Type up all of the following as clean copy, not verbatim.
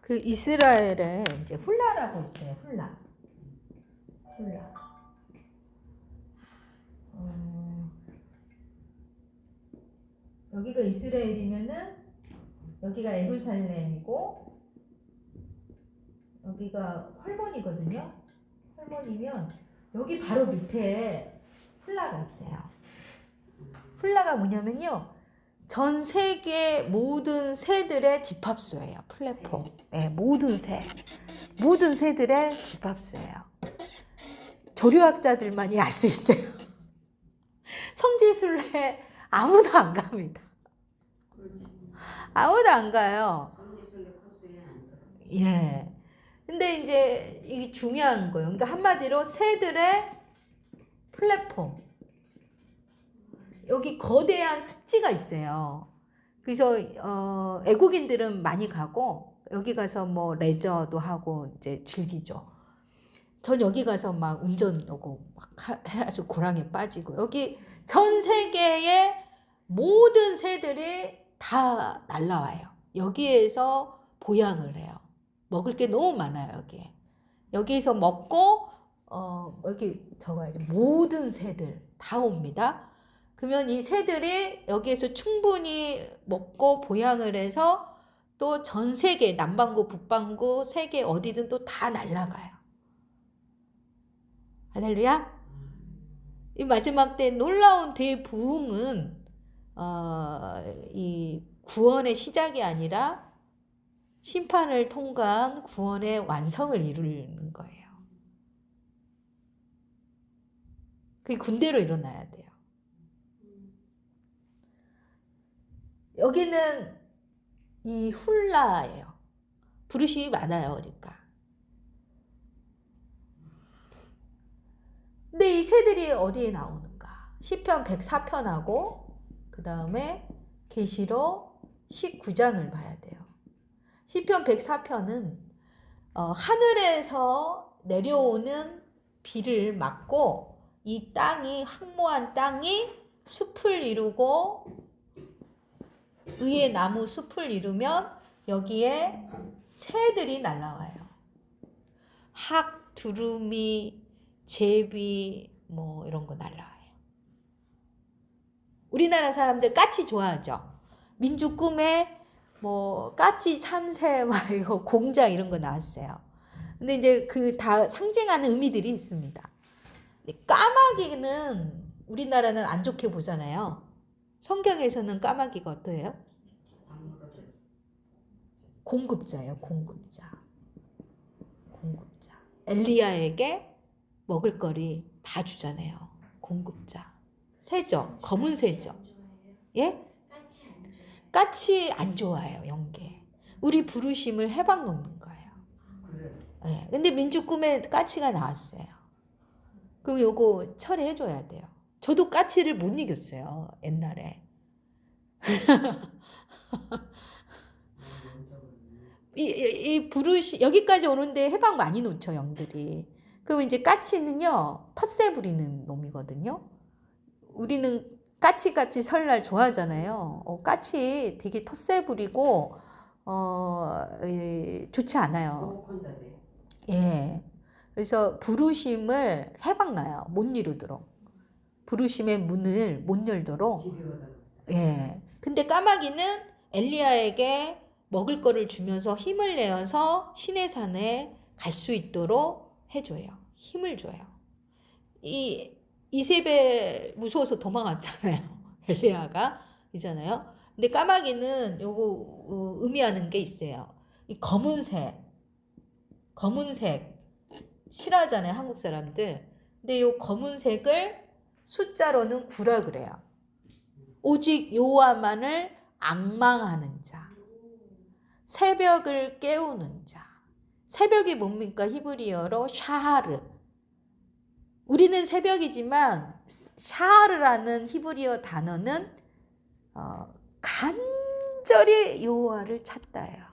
그 이스라엘에 이제 훌라라고 있어요. 훌라. 여기가 이스라엘이면은 여기가 예루살렘이고 여기가 헐몬이거든요. 헐몬이면 여기 바로 밑에 훌라가 있어요. 훌라가 뭐냐면요. 전 세계 모든 새들의 집합소예요. 플랫폼. 네, 모든 새들의 집합소예요. 조류학자들만이 알 수 있어요. 성지순례 아무도 안 갑니다. 아무도 안 가요. 예. 근데 이제 이게 중요한 거예요. 그러니까 한마디로 새들의 플랫폼. 여기 거대한 습지가 있어요. 그래서 외국인들은 많이 가고 여기 가서 뭐 레저도 하고 이제 즐기죠. 전 여기 가서 막 운전하고 막 해가지고 고랑에 빠지고 여기 전 세계의 모든 새들이 다 날라와요. 여기에서 보양을 해요. 먹을 게 너무 많아요. 여기에서 먹고 여기 적어야죠. 모든 새들 다 옵니다. 그러면 이 새들이 여기에서 충분히 먹고 보양을 해서 또 전 세계 남반구 북반구 세계 어디든 또 다 날아가요. 할렐루야. 이 마지막 때 놀라운 대부흥은 이 구원의 시작이 아니라 심판을 통과한 구원의 완성을 이루는 거예요. 그게 군대로 일어나야 돼요. 여기는 이 훌라예요. 부르심이 많아요. 그러니까. 근데 이 새들이 어디에 나오는가? 시편 104편하고 그 다음에 계시록 19장을 봐야 돼요. 시편 104편은 하늘에서 내려오는 비를 맞고 이 땅이 황무한 땅이 숲을 이루고 의의 나무 숲을 이루면 여기에 새들이 날아와요. 학, 두루미, 제비 뭐 이런 거 날아와요. 우리나라 사람들 까치 좋아하죠. 민주 꿈에 뭐 까치 참새 막 이거 공작 이런 거 나왔어요. 근데 이제 그 다 상징하는 의미들이 있습니다. 까마귀는 우리나라는 안 좋게 보잖아요. 성경에서는 까마귀가 어때요? 공급자예요. 공급자. 엘리야에게 먹을거리 다 주잖아요. 공급자. 새죠. 검은 새죠. 예? 까치 안 좋아해요. 영계. 우리 부르심을 해방 놓는 거예요. 예. 근데 민주 꿈에 까치가 나왔어요. 그럼 요거 처리해줘야 돼요. 저도 까치를 못 이겼어요. 옛날에. 이 부르시 여기까지 오는데 해방 많이 놓죠. 영들이. 그럼 이제 까치는요. 텃세 부리는 놈이거든요. 우리는 까치 설날 좋아하잖아요. 까치 되게 텃세 부리고 좋지 않아요. 예. 그래서 부르심을 해방놔요. 못 이루도록. 부르심의 문을 못 열도록. 예. 근데 까마귀는 엘리야에게 먹을 거를 주면서 힘을 내어서 신의 산에 갈 수 있도록 해줘요. 힘을 줘요. 이 이세벨 무서워서 도망갔잖아요. 엘리야가 이잖아요. 근데 까마귀는 요거 의미하는 게 있어요. 이 검은색 싫어하잖아요. 한국 사람들. 근데 요 검은색을 숫자로는 9라 그래요. 오직 여호와만을 앙망하는 자. 새벽을 깨우는 자. 새벽이 뭡니까? 히브리어로 샤하르. 우리는 새벽이지만 샤하르라는 히브리어 단어는 간절히 여호와를 찾다예요.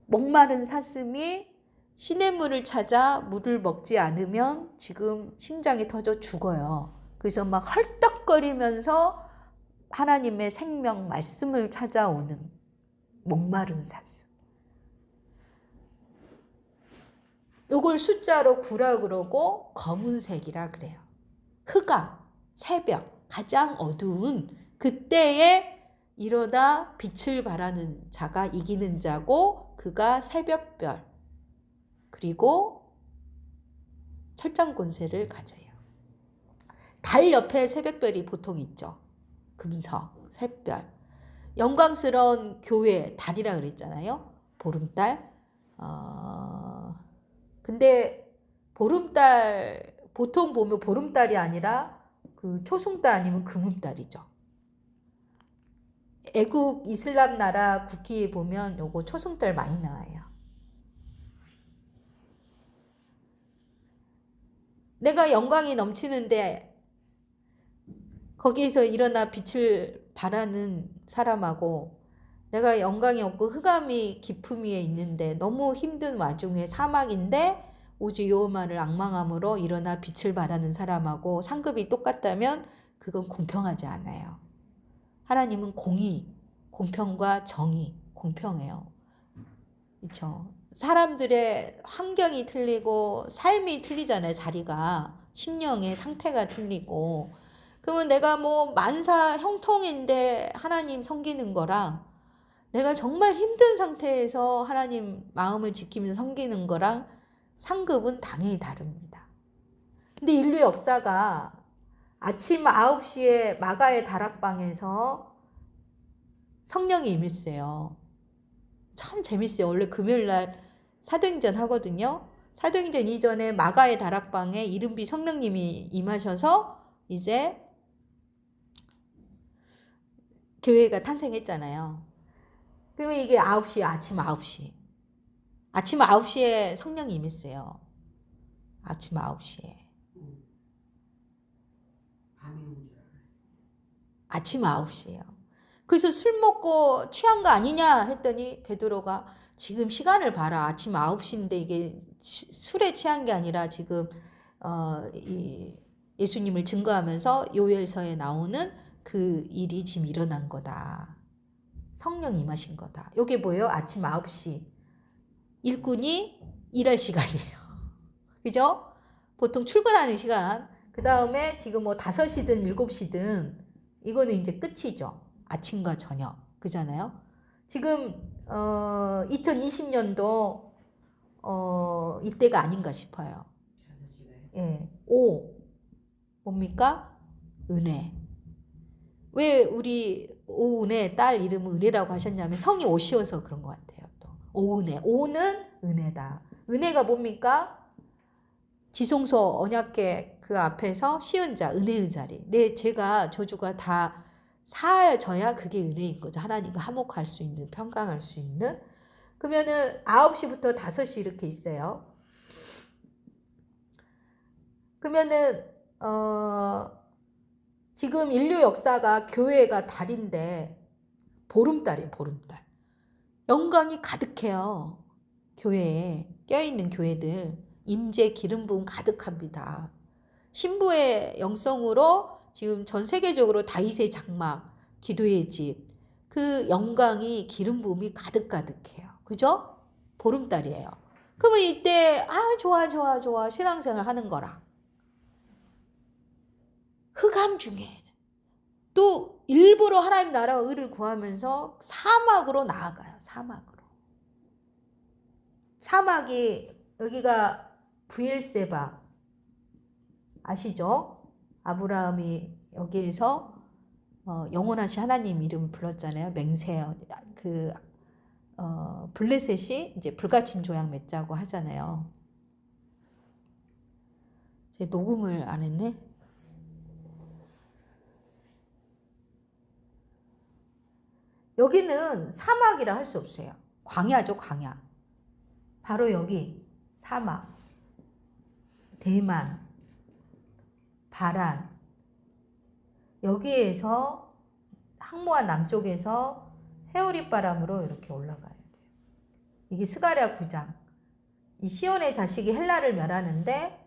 목마른 사슴이 시냇물을 찾아 물을 먹지 않으면 지금 심장이 터져 죽어요. 그래서 막 헐떡거리면서 하나님의 생명 말씀을 찾아오는 목마른 사슴. 요걸 숫자로 9라 그러고 검은색이라 그래요. 흑암, 새벽, 가장 어두운 그때에 일어나 빛을 발하는 자가 이기는 자고 그가 새벽별 그리고 철장 권세를 가져요. 달 옆에 새벽별이 보통 있죠. 금석, 샛별. 영광스러운 교회 달이라 그랬잖아요. 보름달. 근데 보름달 보통 보면 보름달이 아니라 그 초승달 아니면 금음달이죠. 애국 이슬람 나라 국기에 보면 요거 초승달 많이 나와요. 내가 영광이 넘치는데 거기에서 일어나 빛을 발하는 사람하고 내가 영광이 없고 흑암이 깊음 위에 있는데 너무 힘든 와중에 사막인데 오직 여호와를 앙망함으로 일어나 빛을 발하는 사람하고 상급이 똑같다면 그건 공평하지 않아요. 하나님은 공의, 공평과 정의, 공평해요. 그렇죠? 사람들의 환경이 틀리고 삶이 틀리잖아요. 자리가 심령의 상태가 틀리고 그러면 내가 뭐 만사 형통인데 하나님 섬기는 거랑 내가 정말 힘든 상태에서 하나님 마음을 지키면서 섬기는 거랑 상급은 당연히 다릅니다. 근데 인류의 역사가 아침 9시에 마가의 다락방에서 성령이 임했어요. 참 재밌어요. 원래 금요일날 사도행전 하거든요. 사도행전 이전에 마가의 다락방에 이른비 성령님이 임하셔서 이제 교회가 탄생했잖아요. 그러면 이게 9시, 아침 9시. 아침 9시에 성령이 임했어요. 아침 9시에. 아침 9시에요. 그래서 술 먹고 취한 거 아니냐 했더니 베드로가 지금 시간을 봐라. 아침 9시인데 이게 술에 취한 게 아니라 지금 이 예수님을 증거하면서 요엘서에 나오는 그 일이 지금 일어난 거다. 성령 임하신 거다. 요게 뭐예요? 아침 9시. 일꾼이 일할 시간이에요. 그죠? 보통 출근하는 시간. 그 다음에 지금 뭐 5시든 7시든 이거는 이제 끝이죠. 아침과 저녁. 그잖아요. 지금 2020년도 이때가 아닌가 싶어요. 예. 오. 뭡니까? 은혜. 왜 우리 오은혜 딸 이름을 은혜라고 하셨냐면 성이 오시어서 그런 것 같아요. 또 오은혜. 오는 은혜다. 은혜가 뭡니까? 지성소 언약궤 그 앞에서 시은 자, 은혜의 자리. 내 죄가 저주가 다 사해져야 그게 은혜인 거죠. 하나님과 화목할 수 있는, 평강할 수 있는. 그러면은 9시부터 5시 이렇게 있어요. 그러면은 지금 인류 역사가 교회가 달인데 보름달이에요. 보름달. 영광이 가득해요. 교회에 껴있는 교회들 임재 기름 부음 가득합니다. 신부의 영성으로 지금 전 세계적으로 다윗의 장막, 기도의 집, 그 영광이 기름 부음이 가득가득해요. 그죠? 보름달이에요. 그러면 이때 좋아 신앙생활 하는 거랑 흑암 중에 또 일부러 하나님 나라와 의를 구하면서 사막으로 나아가요. 사막이 여기가 브엘세바 아시죠? 아브라함이 여기에서 영원하신 하나님 이름 불렀잖아요. 맹세요. 블레셋이 이제 불가침 조약 맺자고 하잖아요. 제 녹음을 안 했네. 여기는 사막이라 할 수 없어요. 광야죠, 광야. 바로 여기 사막, 대만, 바란 여기에서 항모한 남쪽에서 해오리 바람으로 이렇게 올라가야 돼요. 이게 스가랴 9장. 이 시온의 자식이 헬라를 멸하는데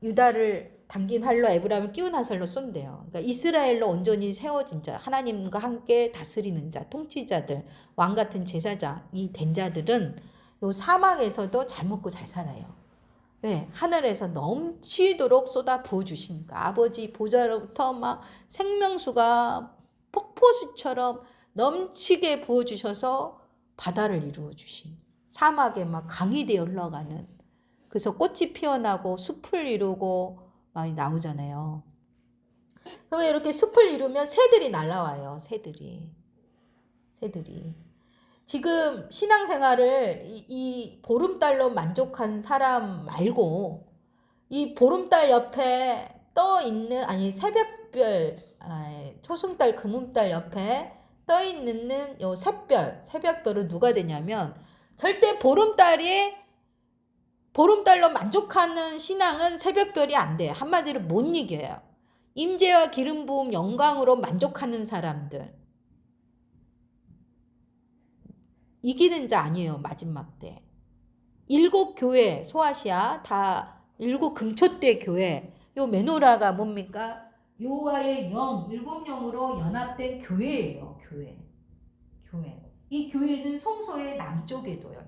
유다를 당긴 활로 에브라임을 끼운 화살로 쏜대요. 그러니까 이스라엘로 온전히 세워진 자, 하나님과 함께 다스리는 자, 통치자들, 왕 같은 제사장이 된 자들은 요 사막에서도 잘 먹고 잘 살아요. 왜? 하늘에서 넘치도록 쏟아 부어주시니까. 아버지 보좌로부터 막 생명수가 폭포수처럼 넘치게 부어주셔서 바다를 이루어 주신, 사막에 막 강이 되어 흘러가는, 그래서 꽃이 피어나고 숲을 이루고 많이 나오잖아요. 그러면 이렇게 숲을 이루면 새들이 날아와요. 새들이. 지금 신앙생활을 이 보름달로 만족한 사람 말고, 이 보름달 옆에 떠 있는, 아니 새벽별, 초승달 금음달 옆에 떠 있는 요 새벽별은 누가 되냐면, 절대 보름달로 만족하는 신앙은 새벽별이 안 돼요. 한마디로 못 이겨요. 임재와 기름 부음 영광으로 만족하는 사람들 이기는 자 아니에요. 마지막 때 7교회 소아시아 다 7금초대 교회, 요 메노라가 뭡니까? 여호와의 영, 7영으로 연합된 교회예요. 교회. 이 교회는 성소의 남쪽에도요.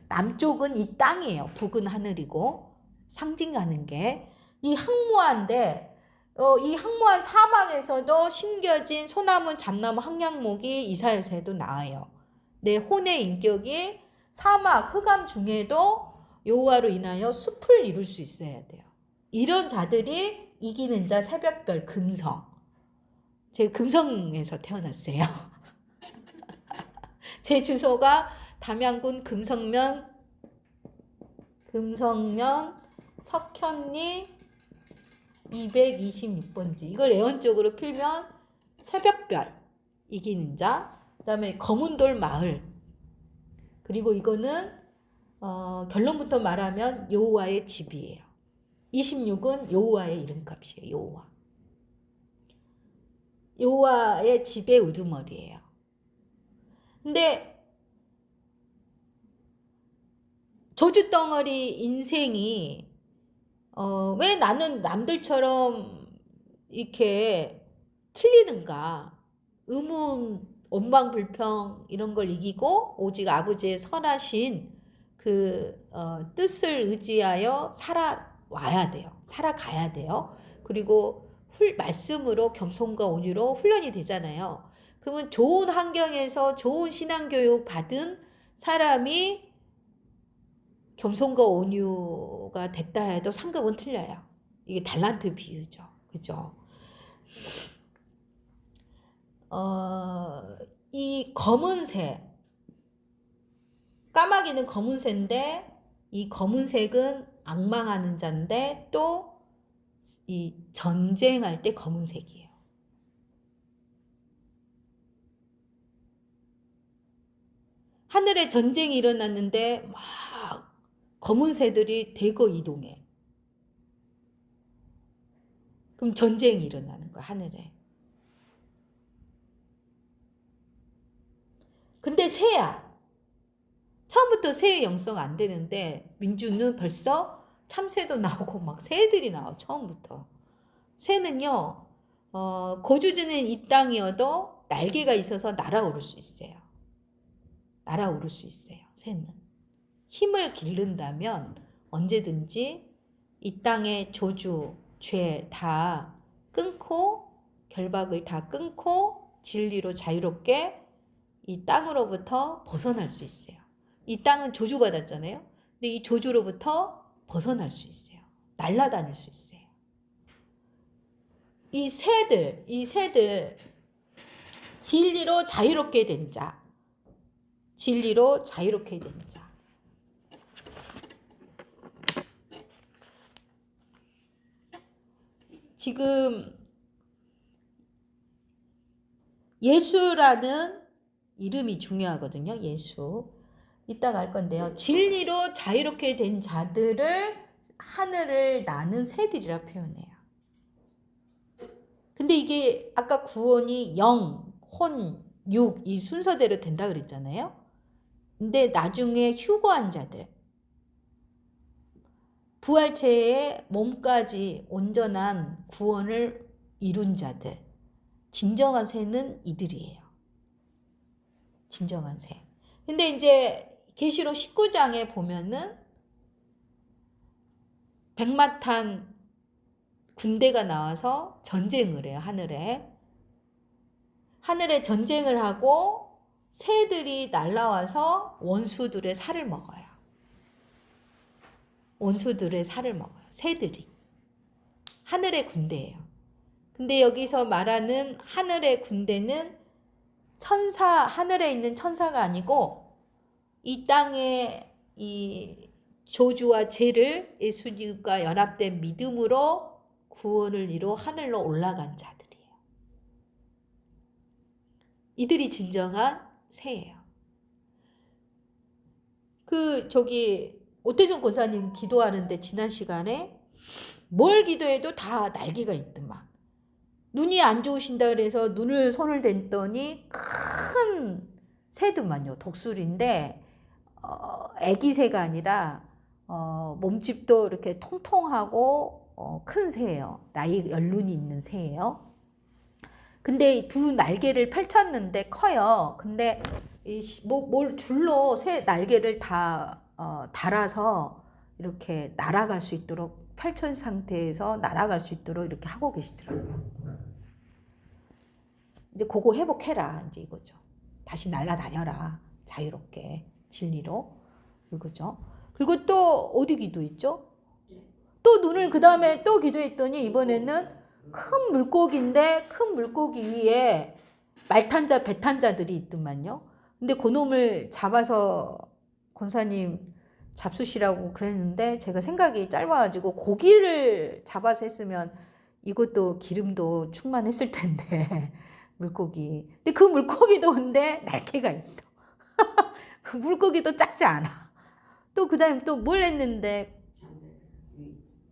남쪽은 이 땅이에요. 북은 하늘이고, 상징하는 게 이 항모한데, 이 항모한 사막에서도 심겨진 소나무, 잣나무, 항양목이 이사야서에도 나와요. 내 혼의 인격이 사막, 흑암 중에도 여호와로 인하여 숲을 이룰 수 있어야 돼요. 이런 자들이 이기는 자 새벽별 금성. 제가 금성에서 태어났어요. 제 주소가 담양군 금성면 석현리 226번지. 이걸 애원적으로 필면 새벽별 이기는 자, 그 다음에 검은돌 마을, 그리고 이거는 결론부터 말하면 여호와의 집이에요. 26은 여호와의 이름값이에요. 여호와의 집의 우두머리예요. 근데 저주덩어리 인생이 왜 나는 남들처럼 이렇게 틀리는가? 의문, 원망불평 이런 걸 이기고 오직 아버지의 선하신 그 뜻을 의지하여 살아와야 돼요. 살아가야 돼요. 그리고 말씀으로 겸손과 온유로 훈련이 되잖아요. 그러면 좋은 환경에서 좋은 신앙교육 받은 사람이 겸손과 온유가 됐다 해도 상급은 틀려요. 이게 달란트 비유죠. 그죠? 이 검은색, 까마귀는 검은색인데 이 검은색은 앙망하는 자인데 또 이 전쟁할 때 검은색이에요. 하늘에 전쟁이 일어났는데 막 검은 새들이 대거 이동해. 그럼 전쟁이 일어나는 거야, 하늘에. 근데 새야. 처음부터 새의 영성 안 되는데 민주는 벌써 참새도 나오고 막 새들이 나와, 처음부터. 새는요, 거주지는 이 땅이어도 날개가 있어서 날아오를 수 있어요. 새는. 힘을 기른다면 언제든지 이 땅의 저주, 죄 다 끊고, 결박을 다 끊고 진리로 자유롭게 이 땅으로부터 벗어날 수 있어요. 이 땅은 저주받았잖아요. 근데 이 저주로부터 벗어날 수 있어요. 날아다닐 수 있어요. 이 새들 진리로 자유롭게 된 자. 지금 예수라는 이름이 중요하거든요. 예수. 이따가 할 건데요. 진리로 자유롭게 된 자들을 하늘을 나는 새들이라 표현해요. 근데 이게 아까 구원이 영, 혼, 육 이 순서대로 된다 그랬잖아요. 근데 나중에 휴거한 자들, 부활체의 몸까지 온전한 구원을 이룬 자들, 진정한 새는 이들이에요. 진정한 새. 근데 이제 계시록 19장에 보면은 백마탄 군대가 나와서 전쟁을 해요. 하늘에 전쟁을 하고 새들이 날아와서 원수들의 살을 먹어요. 원수들의 살을 먹어요. 새들이. 하늘의 군대예요. 근데 여기서 말하는 하늘의 군대는 하늘에 있는 천사가 아니고 이 땅에 이 저주와 죄를 예수님과 연합된 믿음으로 구원을 이루어 하늘로 올라간 자들이에요. 이들이 진정한 새예요. 오태준 권사님 기도하는데 지난 시간에 뭘 기도해도 다 날개가 있더만. 눈이 안 좋으신다 그래서 손을 댔더니 큰 새더만요. 독수리인데 애기 새가 아니라 몸집도 이렇게 통통하고 큰 새예요. 연륜이 있는 새예요. 근데 두 날개를 펼쳤는데 커요. 근데 뭘 줄로 새 날개를 다 달아서 이렇게 날아갈 수 있도록 펼친 상태에서 날아갈 수 있도록 이렇게 하고 계시더라고요. 이제 그거 회복해라 이제 이거죠. 다시 날아다녀라 자유롭게 진리로 이거죠. 그리고 또 어디 기도했죠? 또 눈을 그 다음에 또 기도했더니 이번에는 큰 물고기인데 큰 물고기 위에 말탄자 배탄자들이 있더만요. 근데 그놈을 잡아서 권사님 잡수시라고 그랬는데 제가 생각이 짧아가지고 고기를 잡아서 했으면 이것도 기름도 충만했을 텐데 물고기. 근데 그 물고기도 근데 날개가 있어. 그 물고기도 작지 않아. 또 그 다음에 또 뭘 했는데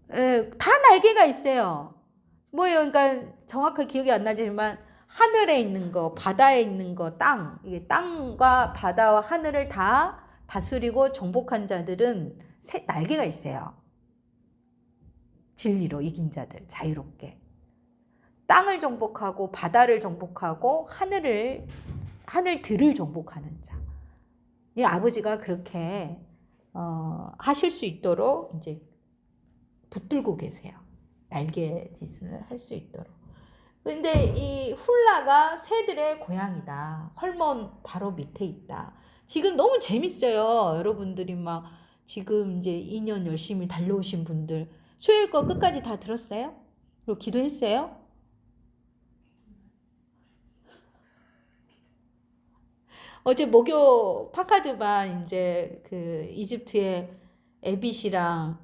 다 날개가 있어요. 뭐예요? 그러니까 정확하게 기억이 안 나지만 하늘에 있는 거, 바다에 있는 거, 이게 땅과 바다와 하늘을 다 다스리고 정복한 자들은 날개가 있어요. 진리로 이긴 자들, 자유롭게. 땅을 정복하고 바다를 정복하고 하늘들을 정복하는 자. 이 아버지가 그렇게 하실 수 있도록 이제 붙들고 계세요. 날개짓을 할 수 있도록. 근데 이 훌라가 새들의 고향이다. 헐몬 바로 밑에 있다. 지금 너무 재밌어요. 여러분들이 막 지금 이제 2년 열심히 달려오신 분들 수요일 거 끝까지 다 들었어요? 그리고 기도했어요? 어제 목요 파카드반 이제 그 이집트의 에빗이랑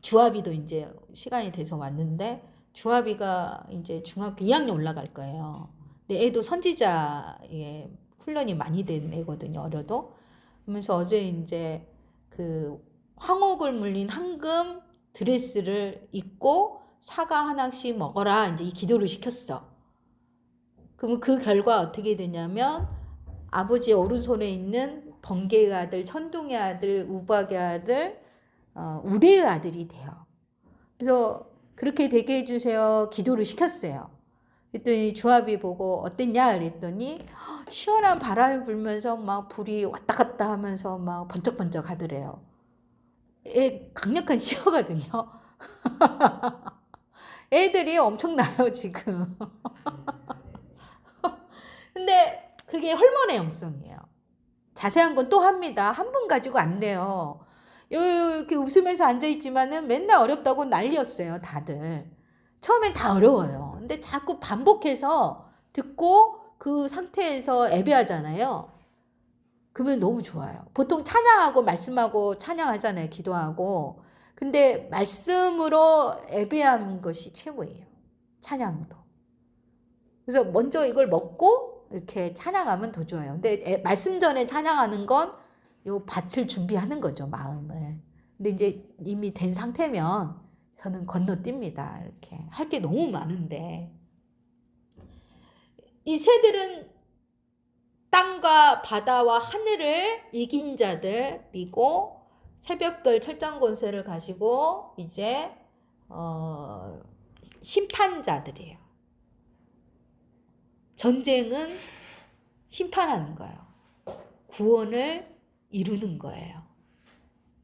주아비도 이제 시간이 돼서 왔는데 주아비가 이제 중학교 2학년 올라갈 거예요. 근데 애도 선지자의 훈련이 많이 된 애거든요. 어려도. 그러면서 어제 이제 그 황옥을 물린 황금 드레스를 입고 사과 하나씩 먹어라 이제 이 기도를 시켰어. 그러면 그 결과 어떻게 되냐면 아버지의 오른손에 있는 번개의 아들, 천둥의 아들, 우박의 아들, 우레의 아들이 돼요. 그래서 그렇게 되게 해주세요. 기도를 시켰어요. 그랬더니 주합이 보고 어땠냐 그랬더니 시원한 바람이 불면서 막 불이 왔다 갔다 하면서 막 번쩍번쩍 하더래요. 강력한 시어거든요. 애들이 엄청나요 지금. 근데 그게 헐몬의 영성이에요. 자세한 건 또 합니다. 한 분 가지고 안 돼요. 이렇게 웃으면서 앉아있지만은 맨날 어렵다고 난리였어요, 다들. 처음엔 다 어려워요. 근데 자꾸 반복해서 듣고 그 상태에서 예배하잖아요. 그러면 너무 좋아요. 보통 찬양하고 말씀하고 찬양하잖아요, 기도하고. 근데 말씀으로 예배하는 것이 최고예요. 찬양도. 그래서 먼저 이걸 먹고 이렇게 찬양하면 더 좋아요. 근데 말씀 전에 찬양하는 건 요 밭을 준비하는 거죠, 마음을. 근데 이제 이미 된 상태면 저는 건너뜁니다. 이렇게 할 게 너무 많은데 이 새들은 땅과 바다와 하늘을 이긴 자들이고 새벽별 철장 권세를 가지고 이제 심판자들이에요. 전쟁은 심판하는 거예요. 구원을 이루는 거예요.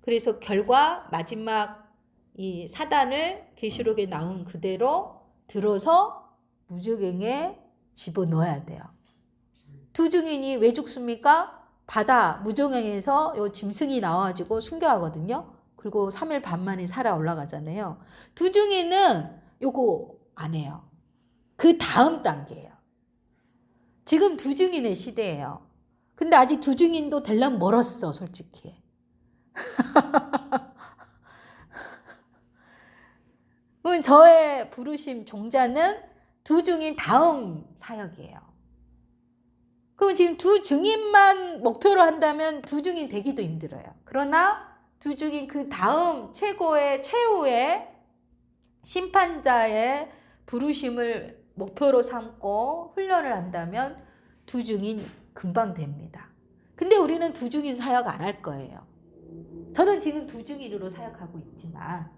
그래서 결과 마지막 이 사단을 계시록에 나온 그대로 들어서 무저갱에 집어넣어야 돼요. 두 증인이 왜 죽습니까? 바다 무저갱에서 요 짐승이 나와가지고 순교하거든요. 그리고 3일 반 만에 살아 올라가잖아요. 두 증인은 요거 안 해요. 그 다음 단계예요. 지금 두 증인의 시대예요. 근데 아직 두 증인도 되려면 멀었어, 솔직히. 그럼 저의 부르심 종자는 두 증인 다음 사역이에요. 그럼 지금 두 증인만 목표로 한다면 두 증인 되기도 힘들어요. 그러나 두 증인 그 다음 최후의 심판자의 부르심을 목표로 삼고 훈련을 한다면 두 증인 금방 됩니다. 근데 우리는 두 증인 사역 안 할 거예요. 저는 지금 두 증인으로 사역하고 있지만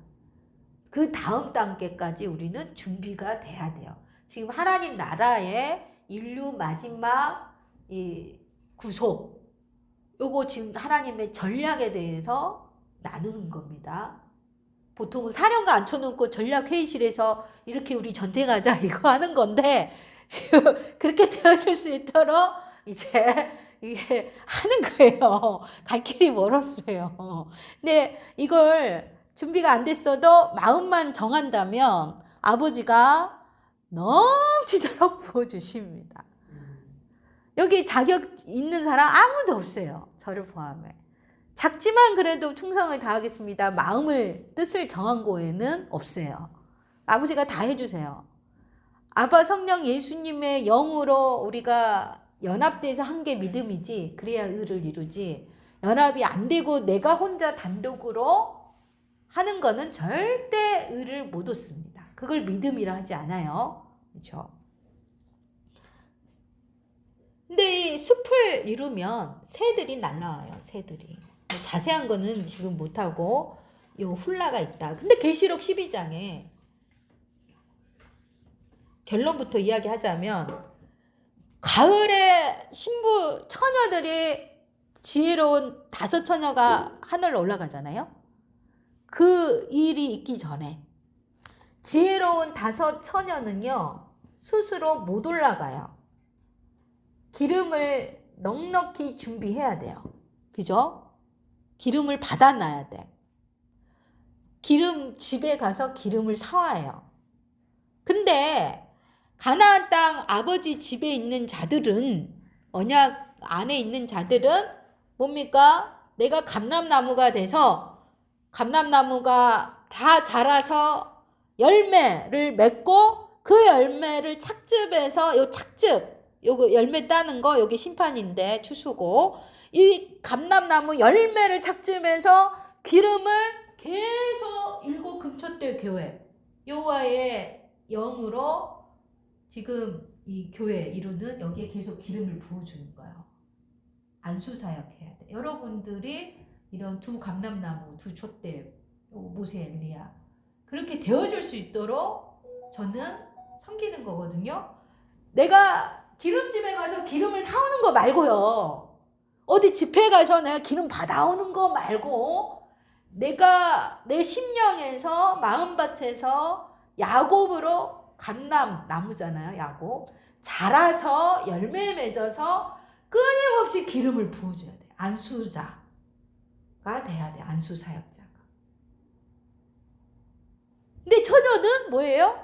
그 다음 단계까지 우리는 준비가 돼야 돼요. 지금 하나님 나라의 인류 마지막 이 구속, 요거 지금 하나님의 전략에 대해서 나누는 겁니다. 보통은 사령관 앉혀놓고 전략회의실에서 이렇게 우리 전쟁하자 이거 하는 건데 지금 그렇게 되어질 수 있도록 이제 이게 하는 거예요. 갈 길이 멀었어요. 근데 이걸 준비가 안 됐어도 마음만 정한다면 아버지가 넘치도록 부어주십니다. 여기 자격 있는 사람 아무도 없어요. 저를 포함해. 작지만 그래도 충성을 다하겠습니다. 마음을 뜻을 정한 거에는 없어요. 아버지가 다 해주세요. 아바 성령 예수님의 영으로 우리가 연합돼서 한 게 믿음이지 그래야 의를 이루지 연합이 안 되고 내가 혼자 단독으로 하는 거는 절대 의를 못 얻습니다. 그걸 믿음이라 하지 않아요. 그렇죠? 근데 이 숲을 이루면 새들이 날라와요. 새들이. 자세한 거는 지금 못하고 요 훌라가 있다. 근데 계시록 12장에 결론부터 이야기하자면 가을에 신부 처녀들이 지혜로운 5 처녀가 하늘로 올라가잖아요. 그 일이 있기 전에 지혜로운 5 처녀는요 스스로 못 올라가요. 기름을 넉넉히 준비해야 돼요. 그죠? 기름을 받아놔야 돼. 기름 집에 가서 기름을 사와요. 근데 가나안 땅 아버지 집에 있는 자들은 언약 안에 있는 자들은 뭡니까? 내가 감람나무가 돼서 감람나무가 다 자라서 열매를 맺고 그 열매를 착즙해서 요 착즙 요거 열매 따는 거 여기 심판인데 추수고 이 감람나무 열매를 착즙해서 기름을 계속 7 금초대 교회 여호와의 영으로 지금 이 교회 이루는 여기에 계속 기름을 부어주는 거예요. 안수사역해야 돼. 여러분들이 이런 2 감람나무 2 촛대 모세 엘리야 그렇게 되어줄 수 있도록 저는 섬기는 거거든요. 내가 기름집에 가서 기름을 사오는 거 말고요. 어디 집회 가서 내가 기름 받아오는 거 말고 내가 내 심령에서 마음밭에서 야곱으로 감람 나무잖아요. 야곱 자라서 열매 맺어서 끊임없이 기름을 부어줘야 돼. 안수자가 돼야 돼. 안수사역자가. 근데 처녀는 뭐예요?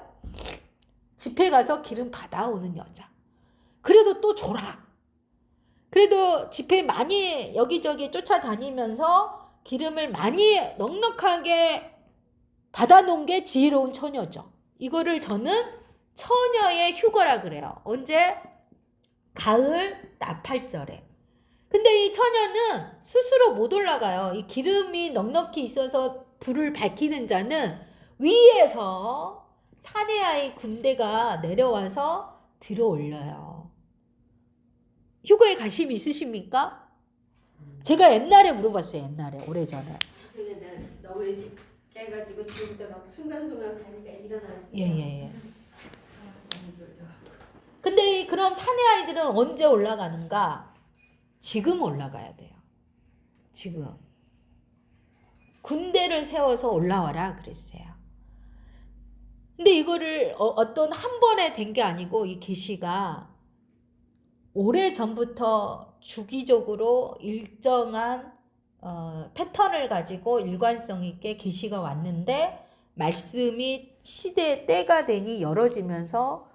집회 가서 기름 받아오는 여자. 그래도 또 줘라. 그래도 집회 많이 여기저기 쫓아다니면서 기름을 많이 넉넉하게 받아놓은 게 지혜로운 처녀죠. 이거를 저는 처녀의 휴거라 그래요. 언제? 가을 나팔절에. 근데 이 처녀는 스스로 못 올라가요. 이 기름이 넉넉히 있어서 불을 밝히는 자는 위에서 사내아의 군대가 내려와서 들어 올려요. 휴거에 관심이 있으십니까? 제가 옛날에 물어봤어요. 옛날에 오래전에. 너무 일찍 깨가지고 지금부터 막 순간순간 가니까 일어나는. 예. 근데 그럼 사내 아이들은 언제 올라가는가? 지금 올라가야 돼요. 지금 군대를 세워서 올라와라 그랬어요. 근데 이거를 어떤 한 번에 된 게 아니고 이 계시가 오래전부터 주기적으로 일정한 패턴을 가지고 일관성 있게 계시가 왔는데 말씀이 시대의 때가 되니 열어지면서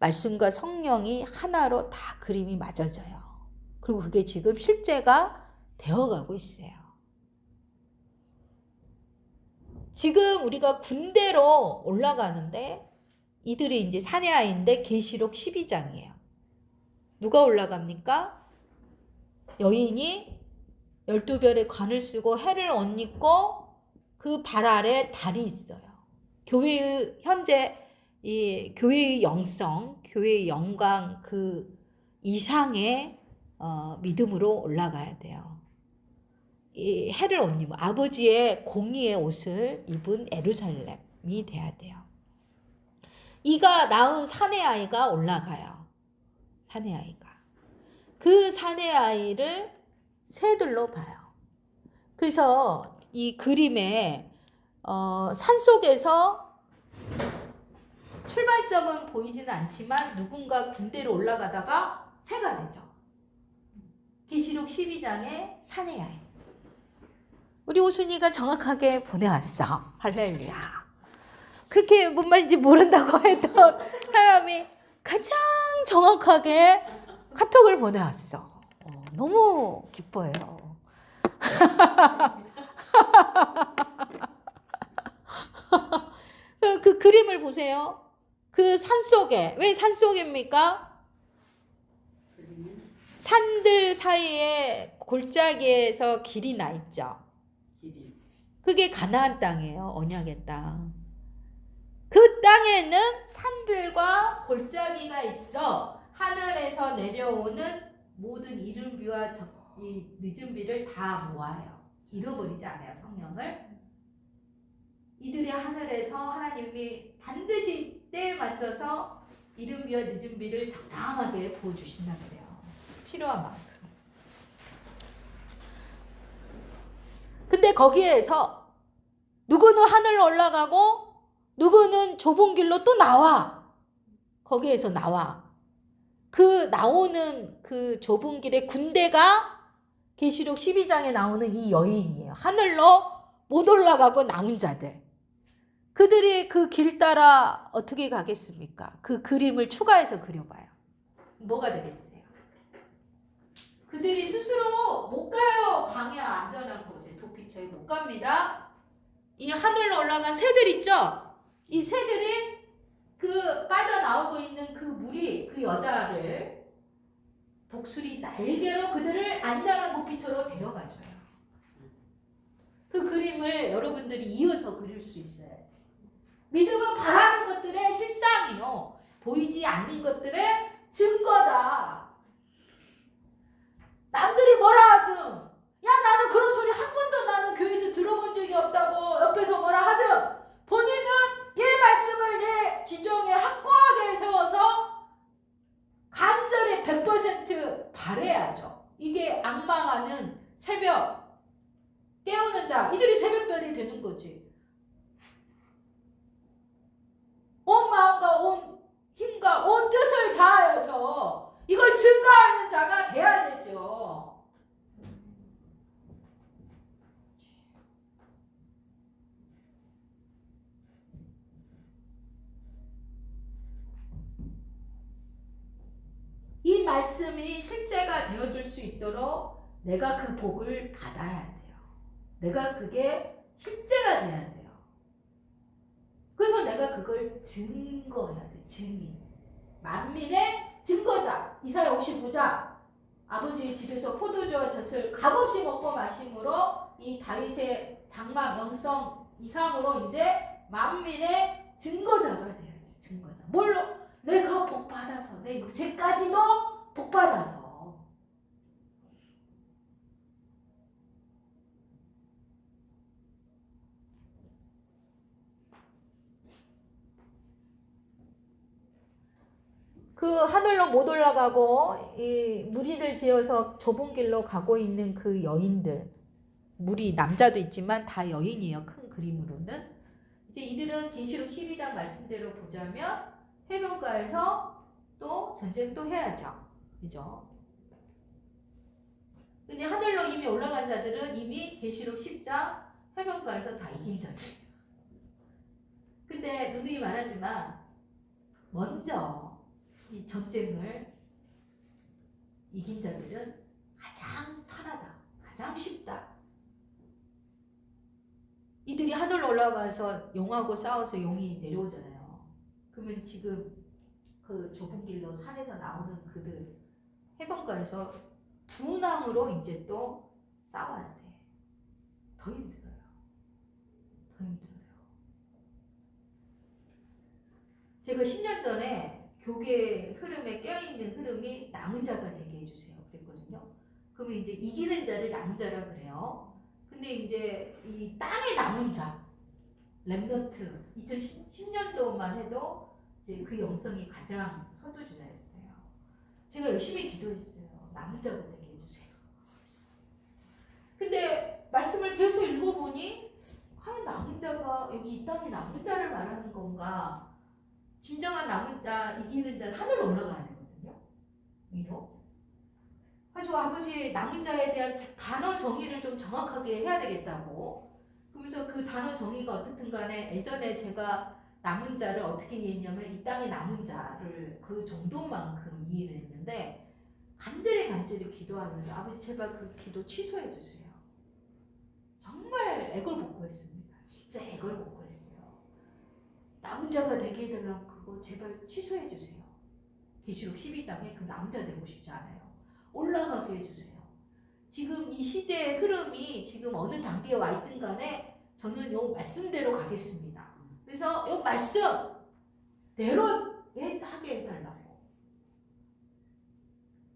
말씀과 성령이 하나로 다 그림이 맞아져요. 그리고 그게 지금 실제가 되어가고 있어요. 지금 우리가 군대로 올라가는데 이들이 이제 사내아이인데 계시록 12장이에요. 누가 올라갑니까? 여인이 12별의 관을 쓰고 해를 옷 입고 그 발 아래 달이 있어요. 교회의 현재 이 교회의 영성, 교회의 영광 그 이상의 믿음으로 올라가야 돼요. 이 해를 옷 입은 아버지의 공의의 옷을 입은 예루살렘이 돼야 돼요. 이가 낳은 사내아이가 올라가요. 사내아이가. 그 사내아이를 새들로 봐요. 그래서 이 그림에 산속에서 출발점은 보이지는 않지만 누군가 군대로 올라가다가 새가 되죠. 계시록 12장의 사내아이. 우리 오순이가 정확하게 보내왔어. 할렐루야. 그렇게 뭔 말인지 모른다고 했던 사람이 가장 정확하게 카톡을 보내왔어. 너무 기뻐해요. 그 그림을 보세요. 그 산속에, 왜 산속입니까? 산들 사이에 골짜기에서 길이 나 있죠. 그게 가나안 땅이에요. 언약의 땅. 그 땅에는 산들과 골짜기가 있어 하늘에서 내려오는 모든 이른비와 이 늦은 비를 다 모아요. 잃어버리지 않아요. 성령을. 이들이 하늘에서 하나님이 반드시 때에 맞춰서 이른비와 늦은 비를 적당하게 부어주신다 그래요. 필요한 만큼. 근데 거기에서 누구는 하늘로 올라가고 누구는 좁은 길로 또 나와. 거기에서 나와. 그 나오는 그 좁은 길에 군대가 계시록 12장에 나오는 이 여인이에요. 하늘로 못 올라가고 남은 자들. 그들이 그 길 따라 어떻게 가겠습니까? 그 그림을 추가해서 그려봐요. 뭐가 되겠어요? 그들이 스스로 못 가요. 광야 안전한 곳에 도피처에 못 갑니다. 이 하늘로 올라간 새들 있죠? 이 새들이 그 빠져나오고 있는 그 물이 그 여자를 독수리 날개로 그들을 안전한 도피처로 데려가줘요. 그 그림을 여러분들이 이어서 그릴 수 있어야지. 믿음은 바라는 것들의 실상이요. 보이지 않는 것들의 증거다. 남들이 뭐라 하든 야 나는 그런 소리 한 번도 나는 교회에서 들어본 적이 없다고 옆에서 뭐라 하든 본인은 이 말씀을 내 지정에 확고하게 세워서 간절히 100% 바라야죠. 이게 악망하는 새벽 깨우는 자 이들이 새벽별이 되는 거지. 온 마음과 온 힘과 온 뜻을 다하여서 이걸 증거하는 자가 돼야 되죠. 이 말씀이 실제가 되어줄 수 있도록 내가 그 복을 받아야 돼요. 내가 그게 실제가 돼야 돼요. 그래서 내가 그걸 증거해야 돼. 증인. 만민의 증거자. 이사야 55장. 아버지의 집에서 포도주와 젖을 값없이 먹고 마심으로 이 다윗의 장막 영성 이상으로 이제 만민의 증거자가 돼야지. 증거자. 뭘로? 내가 복 받아서 내 육체까지도 복 받아서. 그 하늘로 못 올라가고 이 무리를 지어서 좁은 길로 가고 있는 그 여인들 물이 남자도 있지만 다 여인이에요. 큰 그림으로는. 이제 이들은 계시록 12장 말씀대로 보자면 해변가에서 또 전쟁 또 해야죠. 그죠? 근데 하늘로 이미 올라간 자들은 이미 계시록 10장 해변가에서 다 이긴 자들이에요. 근데 누누이 말하지만 먼저 이 전쟁을 이긴 자들은 가장 편하다. 가장 쉽다. 이들이 하늘로 올라가서 용하고 싸워서 용이 내려오잖아요. 그러면 지금 그 좁은 길로 산에서 나오는 그들 해변가에서 분함으로 이제 또 싸워야 돼. 더 힘들어요. 더 힘들어요. 제가 10년 전에 교계 흐름에 껴있는 흐름이 남은 자가 되게 해주세요. 그랬거든요. 그러면 이제 이기는 자를 남은 자라 그래요. 근데 이제 이 땅에 남은 자, 렘넌트, 2010년도만 해도 이제 그 영성이 가장 선두주자였어요. 제가 열심히 기도했어요. 남은 자가 되게 해주세요. 근데 말씀을 계속 읽어보니 과연 남은 자가 여기 이 땅에 남은 자를 말하는 건가? 진정한 남은 자, 이기는 자는 하늘로 올라가야 되거든요. 위로. 가지고 아버지 남은 자에 대한 단어 정의를 좀 정확하게 해야 되겠다고. 그러면서 그 단어 정의가 어떻든 간에 예전에 제가 남은 자를 어떻게 이해했냐면 이 땅에 남은 자를 그 정도만큼 이해를 했는데 간절히 기도하면서 아버지 제발 그 기도 취소해 주세요. 정말 애걸복걸했습니다. 진짜 애걸복걸했어요. 남은 자가 되게 해달라고 그거 제발 취소해 주세요. 계시록 12장에 그 남자 되고 싶지 않아요. 올라가게 해주세요. 지금 이 시대의 흐름이 지금 어느 단계에 와 있든 간에 저는 요 말씀대로 가겠습니다. 그래서 요 말씀대로 하게 해달라고.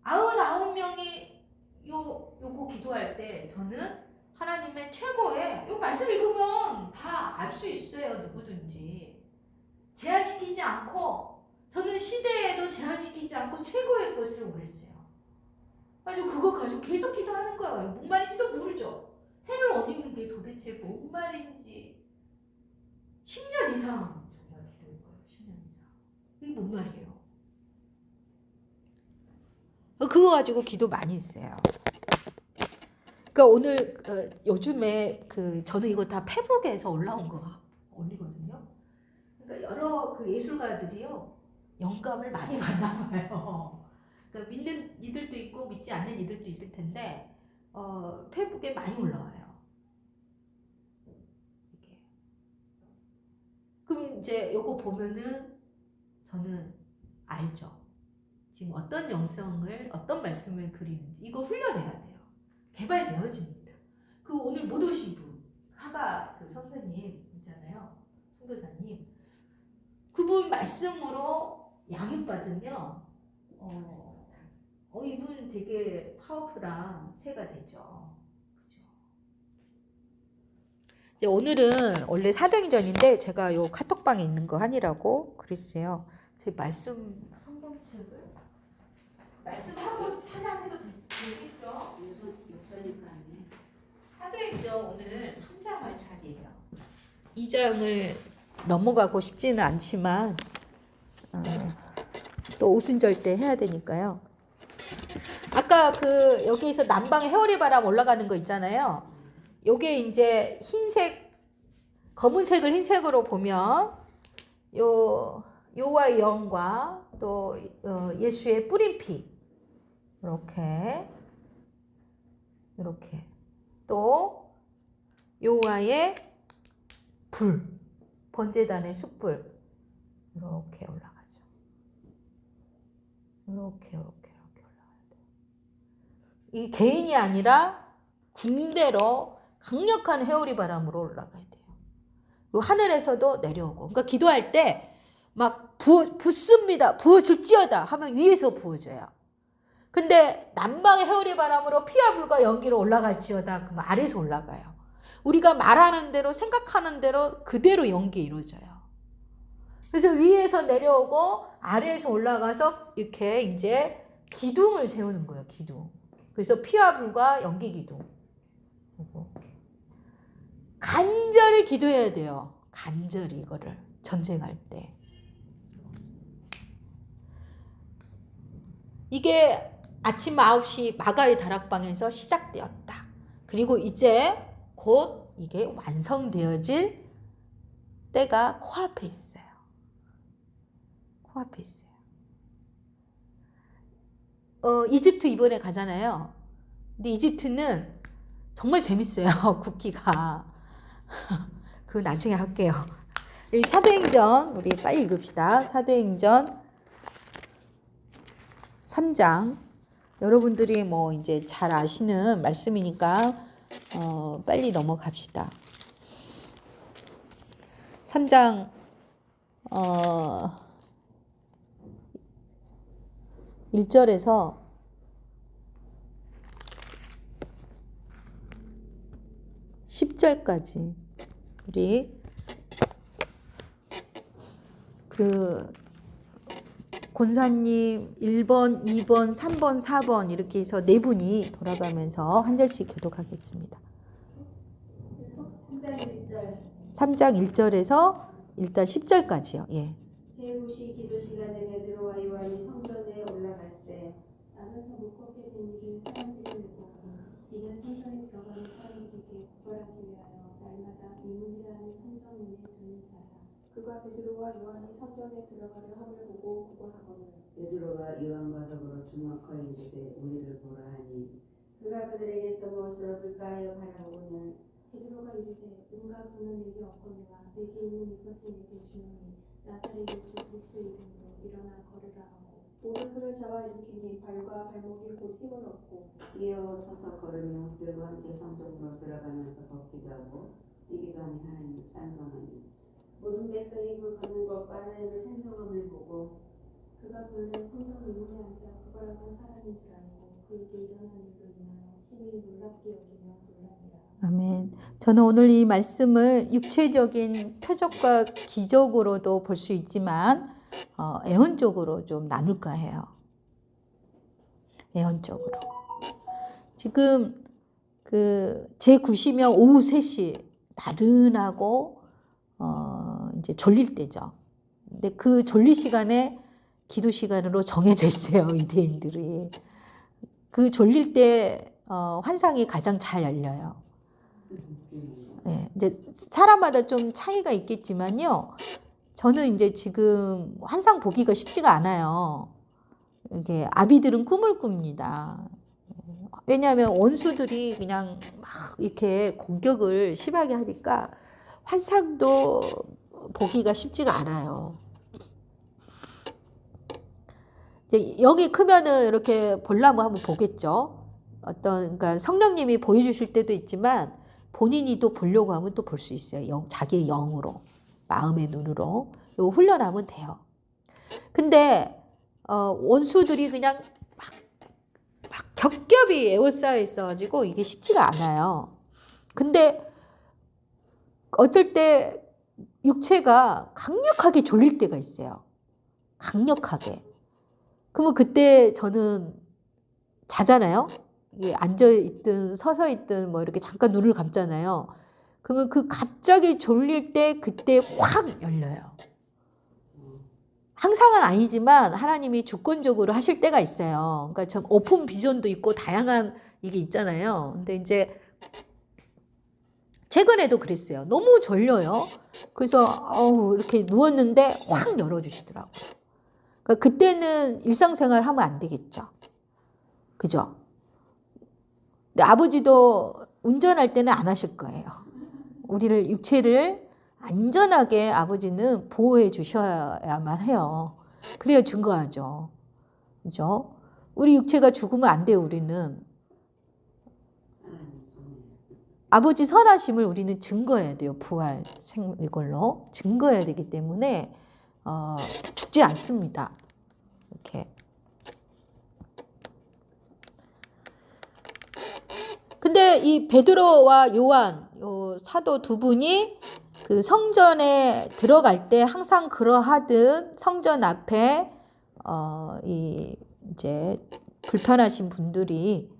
99명이 요거 기도할 때 저는 하나님의 최고의 요 말씀 읽으면 다 알 수 있어요. 누구든지. 제한시키지 않고 저는 시대에도 제한시키지 않고 최고의 것을 원했어요. 가지고 그거 가지고 계속 기도하는 거예요. 뭔 말인지도 모르죠. 해를 못 입는 게 도대체 뭔 말인지 10년 이상 정말 기도했고요. 10년 이상. 이게 뭔 말이에요? 그거 가지고 기도 많이 했어요. 그러니까 오늘 요즘에 저는 이거 다 페북에서 올라온 거 올리거든요. 그러니까 여러 그 예술가들이요 영감을 많이 받나 봐요. 그러니까 믿는 이들도 있고 믿지 않는 이들도 있을 텐데 페북에 많이 올라와요. 이게. 그럼 이제 요거 보면은 저는 알죠. 지금 어떤 영성을 어떤 말씀을 그리는지 이거 훈련해야 돼요. 개발되어집니다. 그 오늘 못 오신 분 하가 그 선생님 있잖아요. 선교사님 그분 말씀으로 양육받으면 이분 되게 파워풀한 새가 되죠. 그죠? 이제 오늘은 원래 사도행전인데 제가 요 카톡방에 있는 거 하니라고 그랬어요. 제 말씀 성경책을 말씀하고 찬양해도 되겠죠? 목사님 아니에요? 사도행전 오늘 3장 할 차례예요. 2장을 넘어가고 싶지는 않지만 또 오순절 때 해야 되니까요. 아까 여기에서 남방에 회오리 바람 올라가는 거 있잖아요. 요게 이제 흰색, 검은색을 흰색으로 보면 요와의 영과 또 예수의 뿌린 피 이렇게 또 요와의 불 번제단의 숯불 이렇게 올라가죠. 이렇게 올라가야 돼요. 이 개인이 아니라 군대로 강력한 회오리 바람으로 올라가야 돼요. 그리고 하늘에서도 내려오고. 그러니까 기도할 때 막 붓습니다. 부어줄지어다 하면 위에서 부어져요. 근데 남방의 회오리 바람으로 피와 불과 연기로 올라갈지어다 그러면 아래에서 올라가요. 우리가 말하는 대로 생각하는 대로 그대로 연기 이루어져요. 그래서 위에서 내려오고 아래에서 올라가서 이렇게 이제 기둥을 세우는 거예요. 기둥. 그래서 피와 불과 연기 기둥. 간절히 기도해야 돼요. 간절히 이거를 전쟁할 때. 이게 아침 9시 마가의 다락방에서 시작되었다. 그리고 이제 곧 이게 완성되어질 때가 코앞에 있어요. 코앞에 있어요. 이집트 이번에 가잖아요. 근데 이집트는 정말 재밌어요. 국기가. 그거 나중에 할게요. 이 사도행전 우리 빨리 읽읍시다. 사도행전 3장. 여러분들이 뭐 이제 잘 아시는 말씀이니까 빨리 넘어갑시다. 3장 1절에서 10절까지 우리 그 권사님 1번, 2번, 3번, 4번 이렇게 해서 네 분이 돌아가면서 한 절씩 교독하겠습니다. 3장 1절에서 일단 10절까지요. 예. 제9시 기도 시간에 베드로와 요한이 성전에 올라갈새 나가서 묶었게 된 일을 사람들이 보고 이는 성전에 들어가는 사람들에게 구걸하기 위하여 날마다 미문이라는 성전문에 두는 자라. 그가 베드로와 요한이 성전에 들어가려 함을 보고 구걸하거늘 베드로가 요한과 더불어 주먹하여 이르되 우리를 보라 하니 그가 그들에게서 무엇을 얻을까 하여 바라보거늘 베드로가 이르되 은과 금은 내게 없거니와 내게 있는 이것을 내게 주노니 나사렛 예수 그리스도 이름으로 일어나 걸으라 하고 모든 손을 잡아 일으키니 발과 발목이 곧 힘을 얻고 뛰어 서서 걸으며 그들과 함께 성전으로 들어가면서 걷기도 하고 뛰기도 하니 하나님을 찬송하니 모든 백성이 그 걷는 것과 하나님을 찬송함을 보고 그가 본래 성전 미문에 앉아 구걸하던 사람인 줄 알고 그에게 일어난 일로 인하여 심히 놀랍게 여기며 놀라니라. 아멘. 저는 오늘 이 말씀을 육체적인 표적과 기적으로도 볼 수 있지만 애언적으로 좀 나눌까 해요. 애언적으로. 지금 그 제9시면 오후 3시 나른하고 이제 졸릴 때죠. 근데 그 졸릴 시간에 기도 시간으로 정해져 있어요. 유대인들이. 그 졸릴 때 환상이 가장 잘 열려요. 네, 이제 사람마다 좀 차이가 있겠지만요. 저는 이제 지금 환상 보기가 쉽지가 않아요. 이게 아비들은 꿈을 꿉니다. 왜냐하면 원수들이 그냥 막 이렇게 공격을 심하게 하니까 환상도 보기가 쉽지가 않아요. 이제 영이 크면은 이렇게 보려면 한번 보겠죠. 그러니까 성령님이 보여주실 때도 있지만 본인이 또 보려고 하면 또 볼 수 있어요. 자기의 영으로, 마음의 눈으로. 요 훈련하면 돼요. 근데 원수들이 그냥 막 겹겹이 에워싸여 있어가지고 이게 쉽지가 않아요. 근데 어쩔 때 육체가 강력하게 졸릴 때가 있어요. 강력하게. 그러면 그때 저는 자잖아요. 이게 앉아있든 서서있든 뭐 이렇게 잠깐 눈을 감잖아요. 그러면 그 갑자기 졸릴 때 그때 확 열려요. 항상은 아니지만 하나님이 주권적으로 하실 때가 있어요. 그러니까 좀 오픈 비전도 있고 다양한 이게 있잖아요. 근데 이제 최근에도 그랬어요. 너무 졸려요. 그래서 이렇게 누웠는데 확 열어주시더라고요. 그러니까 그때는 일상생활 하면 안 되겠죠. 그죠? 근데 아버지도 운전할 때는 안 하실 거예요. 우리를 육체를 안전하게 아버지는 보호해 주셔야만 해요. 그래야 증거하죠. 그죠? 우리 육체가 죽으면 안 돼요, 우리는. 아버지 선하심을 우리는 증거해야 돼요. 부활 이걸로 증거해야 되기 때문에 죽지 않습니다. 이렇게. 근데 이 베드로와 요한 요 사도 두 분이 그 성전에 들어갈 때 항상 그러하듯 성전 앞에 이제 불편하신 분들이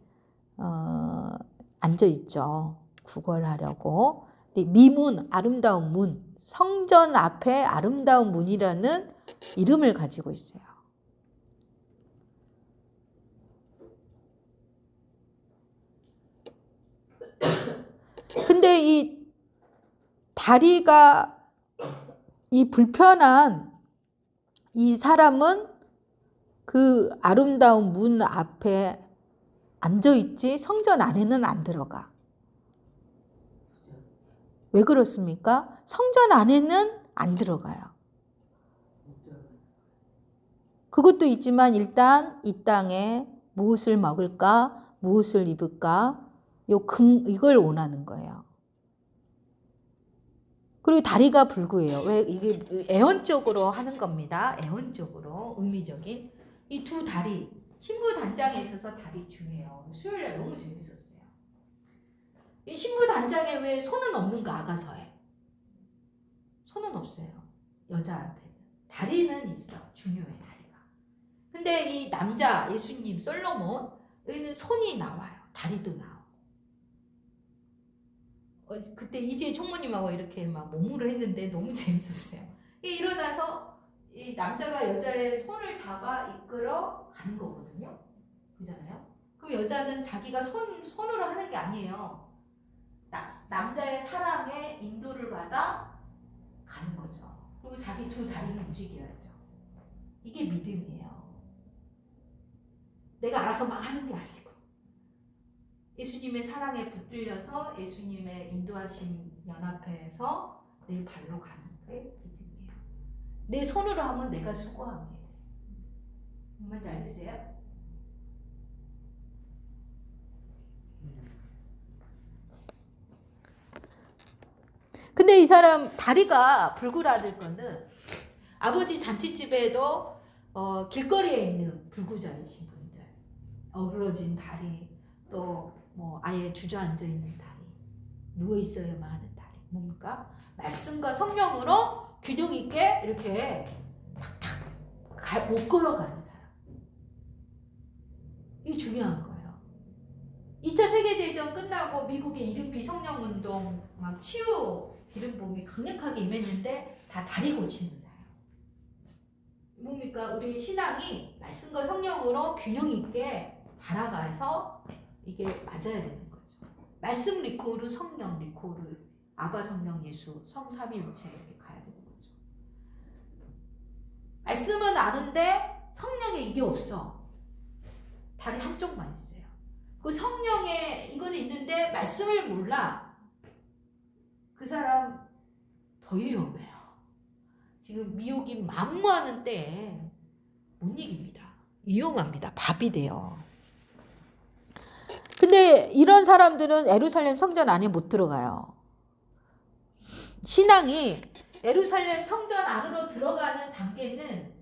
앉아 있죠. 구걸하려고. 미문, 아름다운 문, 성전 앞에 아름다운 문이라는 이름을 가지고 있어요. 근데 이 다리가 이 불편한 이 사람은 그 아름다운 문 앞에 앉아있지 성전 안에는 안 들어가. 왜 그렇습니까? 성전 안에는 안 들어가요. 그것도 있지만 일단 이 땅에 무엇을 먹을까, 무엇을 입을까, 이걸 원하는 거예요. 그리고 다리가 불구해요. 왜 이게 애언적으로 하는 겁니다. 애언적으로 의미적인 이 두 다리. 신부 단장에 있어서 다리 중요해요. 수요일날 너무 재밌었어요. 이 신부 단장에 왜 손은 없는가 아가서에? 손은 없어요. 여자한테는. 다리는 있어. 중요해 다리가. 근데 이 남자 예수님 솔로몬 여기는 손이 나와요. 다리도 나오고. 그때 이재 총무님하고 이렇게 막 몸으로 했는데 너무 재밌었어요. 일어나서 이 남자가 여자의 손을 잡아 이끌어 가는 거거든요. 그잖아요. 그럼 여자는 자기가 손으로 하는 게 아니에요. 남자의 사랑에 인도를 받아 가는 거죠. 그리고 자기 두 다리는 움직여야죠. 이게 믿음이에요. 내가 알아서 막 하는 게 아니고 예수님의 사랑에 붙들려서 예수님의 인도하신 연합회에서 내 발로 가는 게 믿음이에요. 내 손으로 하면 내가 수고한 게. 뭔지 알겠어요? 근데 이 사람 다리가 불구라들 거는 아버지 잔치집에도 길거리에 있는 불구자이신 분들, 어우러진 다리, 또 뭐 아예 주저앉아 있는 다리, 누워 있어야만 하는 다리, 뭡니까? 말씀과 성령으로 균형 있게 이렇게 탁탁 못 걸어가는 사람. 이게 중요한 거예요. 2차 세계대전 끝나고 미국의 이른비 성령운동 막 치유 기름부음이 강력하게 임했는데 다 다리 고치는 사람. 뭡니까? 우리 신앙이 말씀과 성령으로 균형 있게 자라가서 이게 맞아야 되는 거죠. 말씀 리코르, 성령 리코르, 아바 성령 예수, 성삼위일체 이렇게 가야 되는 거죠. 말씀은 아는데 성령에 이게 없어. 다리 한쪽만 있어요. 그 성령에 이건 있는데 말씀을 몰라. 그 사람 더 위험해요. 지금 미혹이 만무하는 때에 못 이깁니다. 위험합니다. 밥이 돼요. 근데 이런 사람들은 예루살렘 성전 안에 못 들어가요. 신앙이 예루살렘 성전 안으로 들어가는 단계는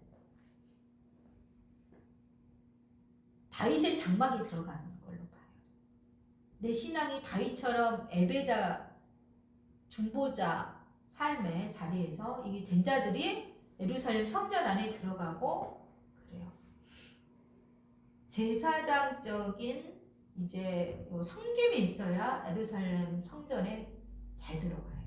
다윗의 장막이 들어가는 걸로 봐요. 내 신앙이 다윗처럼 애배자, 중보자 삶의 자리에서 이게 된 자들이 예루살렘 성전 안에 들어가고 그래요. 제사장적인 이제 섬김이 있어야 예루살렘 성전에 잘 들어가요.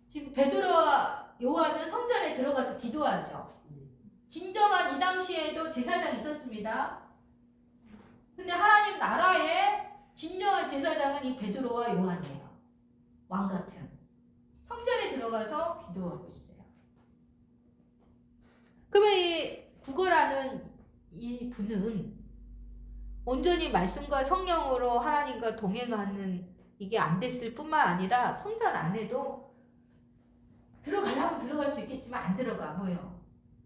지금 베드로와 요한은 성전에 들어가서 기도하죠. 진정한 이 당시에도 제사장이 있었습니다. 근데 하나님 나라의 진정한 제사장은 이 베드로와 요한이에요. 왕 같은. 성전에 들어가서 기도하고 있어요. 그러면 이 구걸하는 이 분은 온전히 말씀과 성령으로 하나님과 동행하는 이게 안 됐을 뿐만 아니라 성전 안에도 들어가려면 들어갈 수 있겠지만 안 들어가. 뭐예요?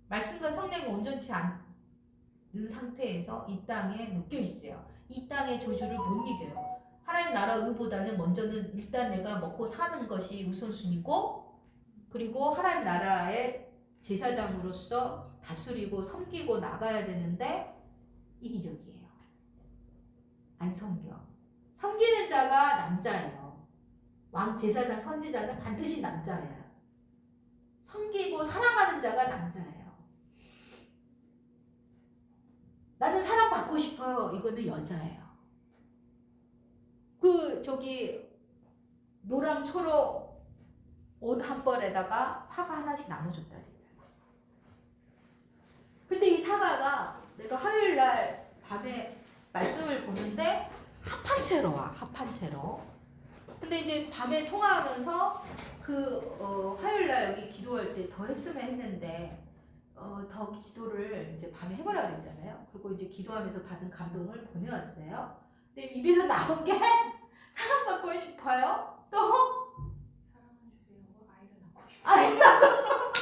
말씀과 성령이 온전치 않은 상태에서 이 땅에 묶여 있어요. 이 땅의 저주를 못 이겨요. 하나님 나라 의보다는 먼저는 일단 내가 먹고 사는 것이 우선순위고, 그리고 하나님 나라의 제사장으로서 다스리고 섬기고 나가야 되는데 이기적이에요. 안 섬겨. 섬기는 자가 남자예요. 왕, 제사장, 선지자는 반드시 남자예요. 섬기고 사랑하는 자가 남자예요. 나는 사랑받고 싶어요. 이거는 여자예요. 그 저기 노랑 초록 옷 한 벌에다가 사과 하나씩 나눠줬다 그랬잖아. 근데 이 사과가 내가 화요일 날 밤에 말씀을 보는데 합한 채로 와. 합한 채로. 근데 이제 밤에 통화하면서 화요일 날 여기 기도할 때 더 했으면 했는데 더 기도를 이제 밤에 해보라 그랬잖아요. 그리고 이제 기도하면서 받은 감동을 보내왔어요. 근데 입에서 나온 게 사랑받고 싶어요. 또 사랑을 주세요. 아이를 낳고 싶어요. 아이를 낳고 싶어.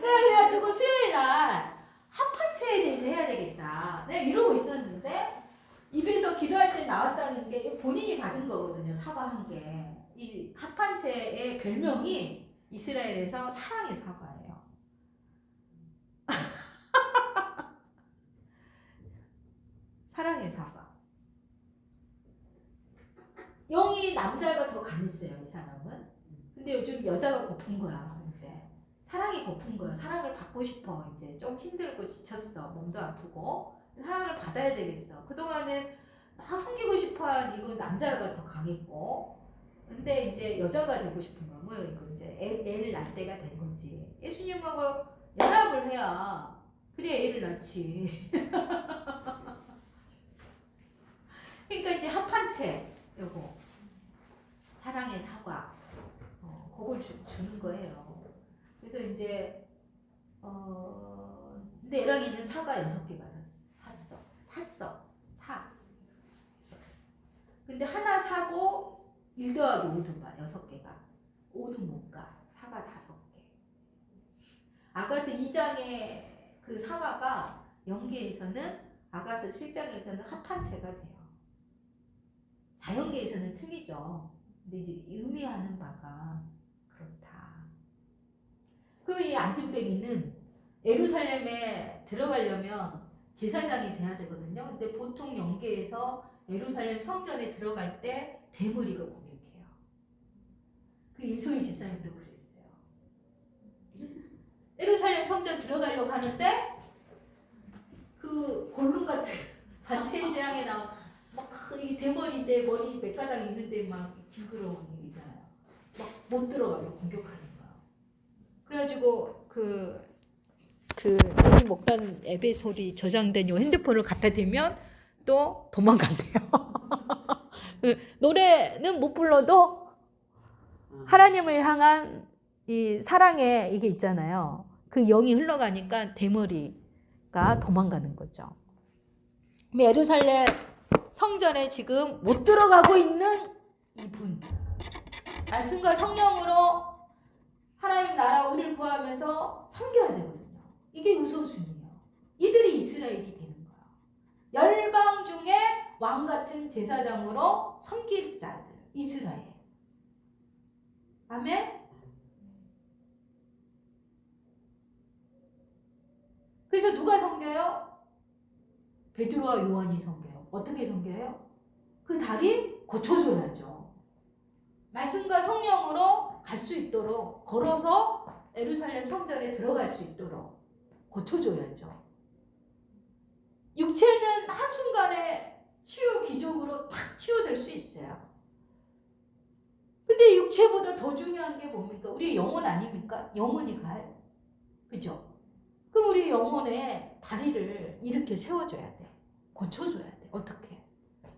내가 그래가지고 수요일 날 합한체에 대해서 해야 되겠다. 내가 이러고 있었는데 입에서 기도할 때 나왔다는 게 본인이 받은 거거든요. 사과한 게. 이 합한체의 별명이 이스라엘에서 사랑의 사과예요. 사랑의 사과. 영이 남자가 더 강했어요, 이 사람은. 근데 요즘 여자가 고픈 거야, 이제. 사랑이 고픈 거야. 사랑을 받고 싶어. 이제 좀 힘들고 지쳤어. 몸도 아프고. 사랑을 받아야 되겠어. 그동안은 막 섬기고 싶어 한 이거 남자가 더 강했고. 근데 이제 여자가 되고 싶은 거면 이거 이제 애를 낳을 때가 된 거지. 예수님하고 연합을 해야 그래 애를 낳지. 그러니까 이제 합한채 요거 사랑의 사과 그걸 주는 거예요. 그래서 이제 근데 애랑이는 사과 6개 샀어. 근데 하나 사고 1 더하기 5도 봐. 6개가 5는 못 가. 사과 5개. 아가서 2장의 그 사과가 연계에서는 아가서 7장에서는 합한체가 돼요. 자연계에서는 틀리죠. 근데 이제 의미하는 바가 그렇다. 그럼 이 안진뱅이는 예루살렘에 들어가려면 제사장이 돼야 되거든요. 근데 보통 연계에서 예루살렘 성전에 들어갈 때 대머리가 공격해요. 그 임소희 집사님도 그랬어요. 예루살렘 성전 들어가려고 하는데 그 골룸 같은 반체의 재앙에 나온 막이 대머리인데 머리 몇 가닥 있는데 막 징그러운 일 있잖아요. 막 못 들어가요. 공격하는 거. 그래가지고 우리 목단 예배 소리 저장된 요 핸드폰을 갖다 대면 또 도망간대요. 노래는 못 불러도 하나님을 향한 이 사랑의 이게 있잖아요. 그 영이 흘러가니까 대머리가 도망가는 거죠. 예루살렘 성전에 지금 못 들어가고 있는 이분. 말씀과 성령으로 하나님 나라 우리를 구하면서 섬겨야 되거든요. 이게 우선순위예요. 이들이 이스라엘이 되는 거예요. 열방 중에 왕 같은 제사장으로 섬길 자들. 이스라엘. 아멘? 그래서 누가 섬겨요? 베드로와 요한이 섬겨요. 어떻게 섬겨요? 그 다리 고쳐줘야죠. 말씀과 성령으로 갈 수 있도록 걸어서 예루살렘 성전에 들어갈 수 있도록 고쳐줘야죠. 육체는 한순간에 치유 기적으로 탁 치유될 수 있어요. 근데 육체보다 더 중요한 게 뭡니까? 우리 영혼 아닙니까? 영혼이 갈. 그죠? 그럼 우리 영혼의 다리를 이렇게 세워줘야 돼. 고쳐줘야 돼.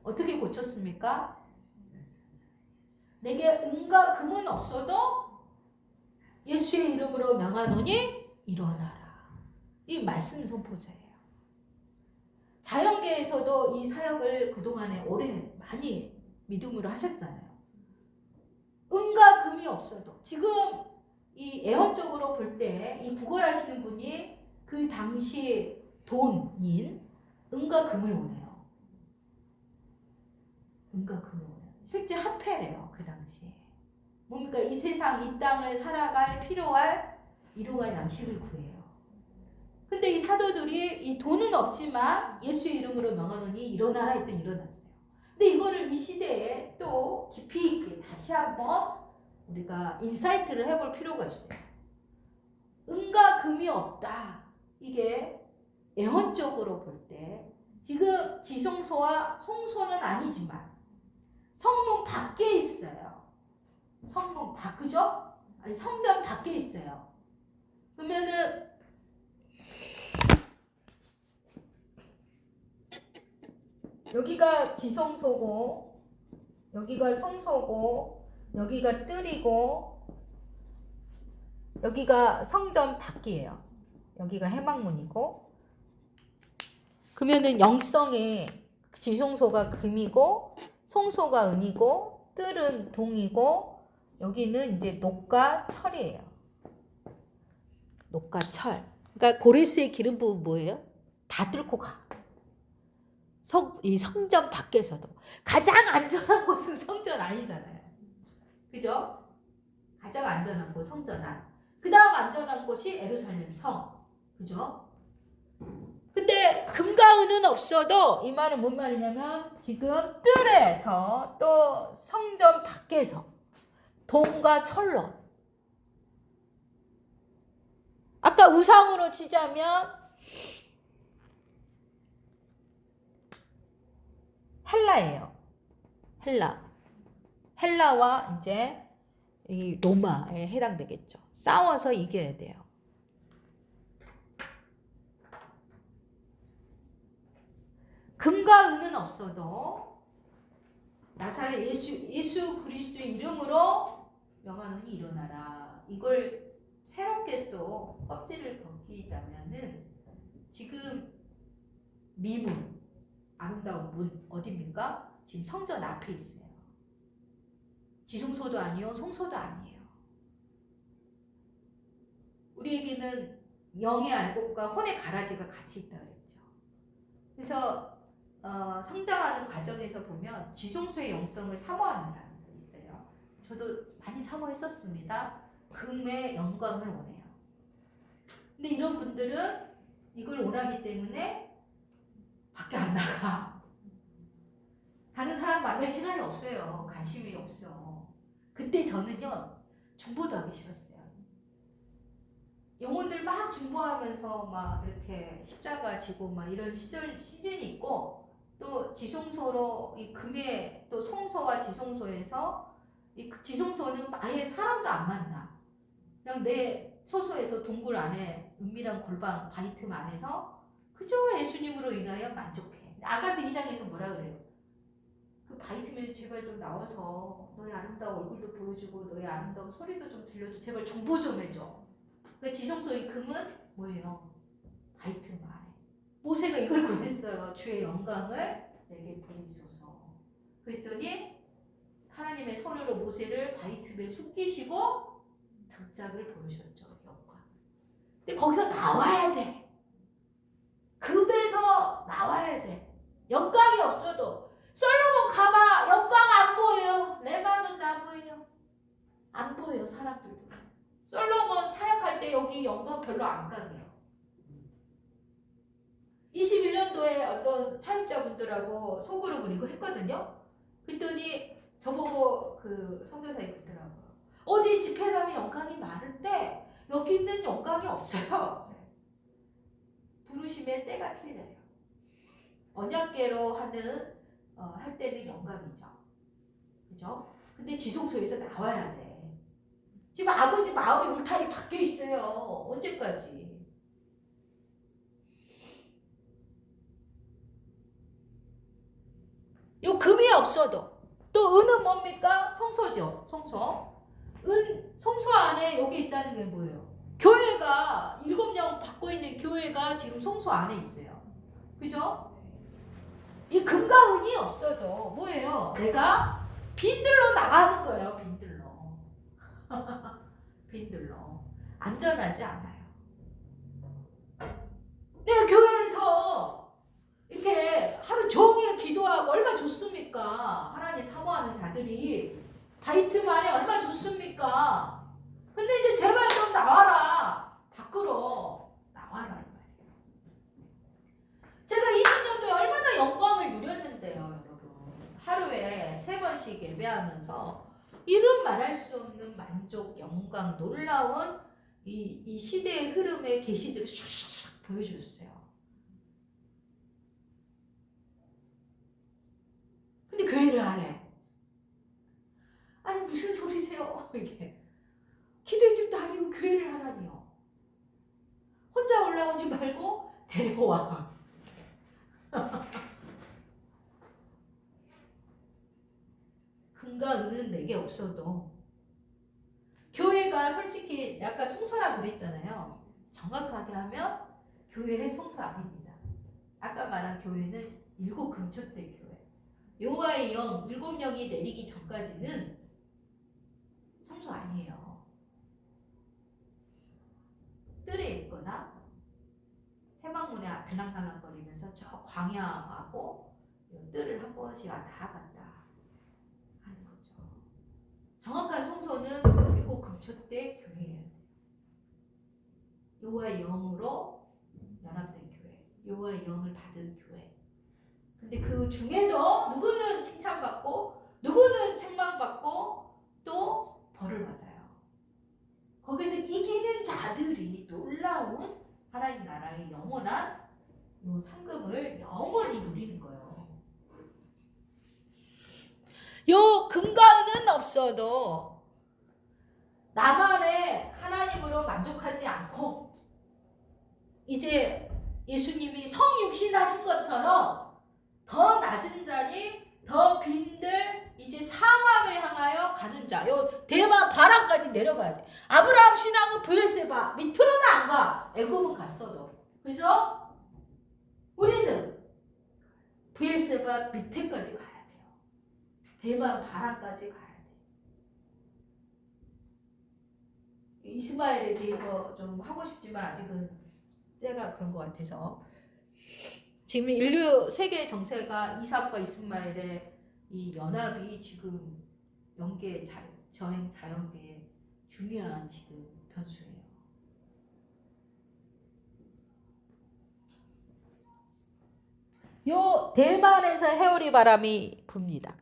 어떻게 고쳤습니까? 내게 은과 금은 없어도 예수의 이름으로 명하노니 일어나라. 이 말씀 선포자예요. 자연계에서도 이 사역을 그동안에 오래 많이 믿음으로 하셨잖아요. 은과 금이 없어도 지금 이 애원적으로 볼 때 이 구걸하시는 분이 그 당시 돈인 은과 금을 원해요. 은과 금을 원해요. 실제 화폐래요. 그 당시에. 뭡니까? 이 세상 이 땅을 살아갈 필요할 일용할 양식을 구해요. 근데 이 사도들이 이 돈은 없지만 예수의 이름으로 명하노니 일어나라 했더니 일어났어요. 근데 이거를 이 시대에 또 깊이 있게 다시 한번 우리가 인사이트를 해볼 필요가 있어요. 은과 금이 없다. 이게 애원적으로 볼 때 지금 지성소와 성소는 아니지만 성문 밖에 있어요. 성문 밖, 그죠? 아니, 성전 밖에 있어요. 그러면은 여기가 지성소고, 여기가 성소고, 여기가 뜰이고, 여기가 성전 밖이에요. 여기가 해망문이고. 그러면은 영성에 지성소가 금이고, 성소가 은이고, 뜰은 동이고, 여기는 이제 녹과 철이에요. 녹과 철. 그러니까 고레스의 기름 부분 뭐예요? 다 뚫고 가. 이 성전 밖에서도 가장 안전한 곳은 성전 아니잖아요. 그죠? 가장 안전한 곳 성전 안. 그 다음 안전한 곳이 예루살렘 성. 그죠? 근데 금과 은은 없어도 이 말은 뭔 말이냐면 지금 뜰에서 또 성전 밖에서 동과 철로. 아까 우상으로 치자면 헬라예요. 헬라와 이제 이 로마에 해당되겠죠. 싸워서 이겨야 돼요. 금과 은은 없어도 나사렛 예수 그리스도의 이름으로 명하노니 일어나라. 이걸 새롭게 또 껍질을 벗기자면은 지금 미문, 아름다운 문 어디입니까? 지금 성전 앞에 있어요. 지성소도 아니요, 성소도 아니에요. 우리에게는 영의 알곡과 혼의 가라지가 같이 있다 그랬죠. 그래서 성장하는 과정에서 보면 지성소의 영성을 사모하는 사람들이 있어요. 저도 많이 사모했었습니다. 금의 영광을 원해요. 근데 이런 분들은 이걸 원하기 때문에 밖에 안 나가. 다른 사람 만날 시간이 없어요. 관심이 없어. 그때 저는요, 중보도 하기 싫었어요. 영혼들 막 중보하면서 막 이렇게 십자가 지고 막 이런 시즌이 있고, 또 지성소로 이 금의 또 성소와 지성소에서 이 지성소는 아예 사람도 안 만나. 그냥 내 소소에서 동굴 안에 은밀한 골방 바이틈 안에서 그저 예수님으로 인하여 만족해. 아가서 2장에서 뭐라 그래요? 그 바이틈에서 제발 좀 나와서 너의 아름다운 얼굴도 보여주고 너의 아름다운 소리도 좀 들려줘. 제발 중보 좀 해줘. 그 지성소의 금은 뭐예요? 바이틈 안에. 모세가 이걸 구했어요. 주의 영광을 내게 보이소서. 그랬더니 하나님의 손으로 모세를 바이틈에 숨기시고 등짝을 보여줬죠. 영광. 근데 거기서 나와야 돼. 급에서 나와야 돼. 영광이 없어도 솔로몬 가봐. 영광 안 보여요. 레바논 나무예요. 안 보여요. 사람들도. 솔로몬 사역할 때 여기 영광 별로 안 강해요. 21년도에 어떤 사역자분들하고 소그룹을 이거 했거든요. 그랬더니 저보고 그 선교사님 그러더라고요. 어디 집회 가면 영광이 많은데 여기 있는 영광이 없어요. 부르심의 때가 틀려요. 언약궤로 할 때는 영광이죠. 그죠? 근데 지성소에서 나와야 돼. 지금 아버지 마음의 울타리 밖에 있어요. 언제까지? 요 금이 없어도 또 은은 뭡니까? 성소죠. 성소. 성소 안에 여기 있다는 게 뭐예요? 교회가 7명 받고 있는 교회가 지금 성소 안에 있어요. 그죠? 이 금과 은이 없어도 뭐예요? 내가 빈들로 나가는 거예요. 빈들로. 빈들로. 안전하지 않아요. 내가 교회에서 이렇게 하루 종일 기도하고 얼마나 좋습니까? 하나님 사모하는 자들이 바이틈 안에 얼마나 좋습니까? 근데 이제 제발 좀 나와라. 밖으로 나와라 이 말이에요. 제가 20년도에 얼마나 영광을 누렸는데요, 여러분. 하루에 3번씩 예배하면서 이루 말할 수 없는 만족, 영광, 놀라운 이 시대의 흐름의 계시들을 샥샥 보여줬어요. 근데 교회를 안 해. 이게. 기도의 집도 아니고 교회를 하라니요. 혼자 올라오지 말고 데려와. 금과 은은 내게 없어도 교회가 솔직히 약간 송소라 그랬잖아요. 정확하게 하면 교회의 송소 아닙니다. 아까 말한 교회는 일곱 금초대 교회. 여호와의 영 일곱 영이 내리기 전까지는 성소 아니에요. 뜰에 있거나 해방문에 들락날락거리면서 저 광야하고 뜰을 한 번씩 왔다 갔다 하는 거죠. 정확한 성소는 일곱 금초대 교회예요. 여호와의 영으로 연합된 교회, 여호와의 영을 받은 교회. 근데 그 중에도 누구는 칭찬받고 누구는 책망받고 또 벌을 받아요. 거기서 이기는 자들이 놀라운 하나님 나라의 영원한 요 상급을 영원히 누리는 거예요. 요 금과 은은 없어도 나만의 하나님으로 만족하지 않고 이제 예수님이 성육신 하신 것처럼 더 낮은 자리, 더 빈들 이제 사막을 향하여 가는 자. 요 대만 바람까지 내려가야 돼. 아브라함 신앙은 브엘세바 밑으로는 안 가. 애굽은 갔어도. 그죠? 우리는 브엘세바 밑에까지 가야 돼요. 대만 바람까지 가야 돼. 이스마엘에 대해서 좀 하고 싶지만 아직은 때가 그런 것 같아서 지금 인류 세계 정세가 이삭과 이스마엘의 이 연합이 지금 영계 저행 자연계의 중요한 지금 변수예요. 요 대만에서 해오리 바람이 붑니다.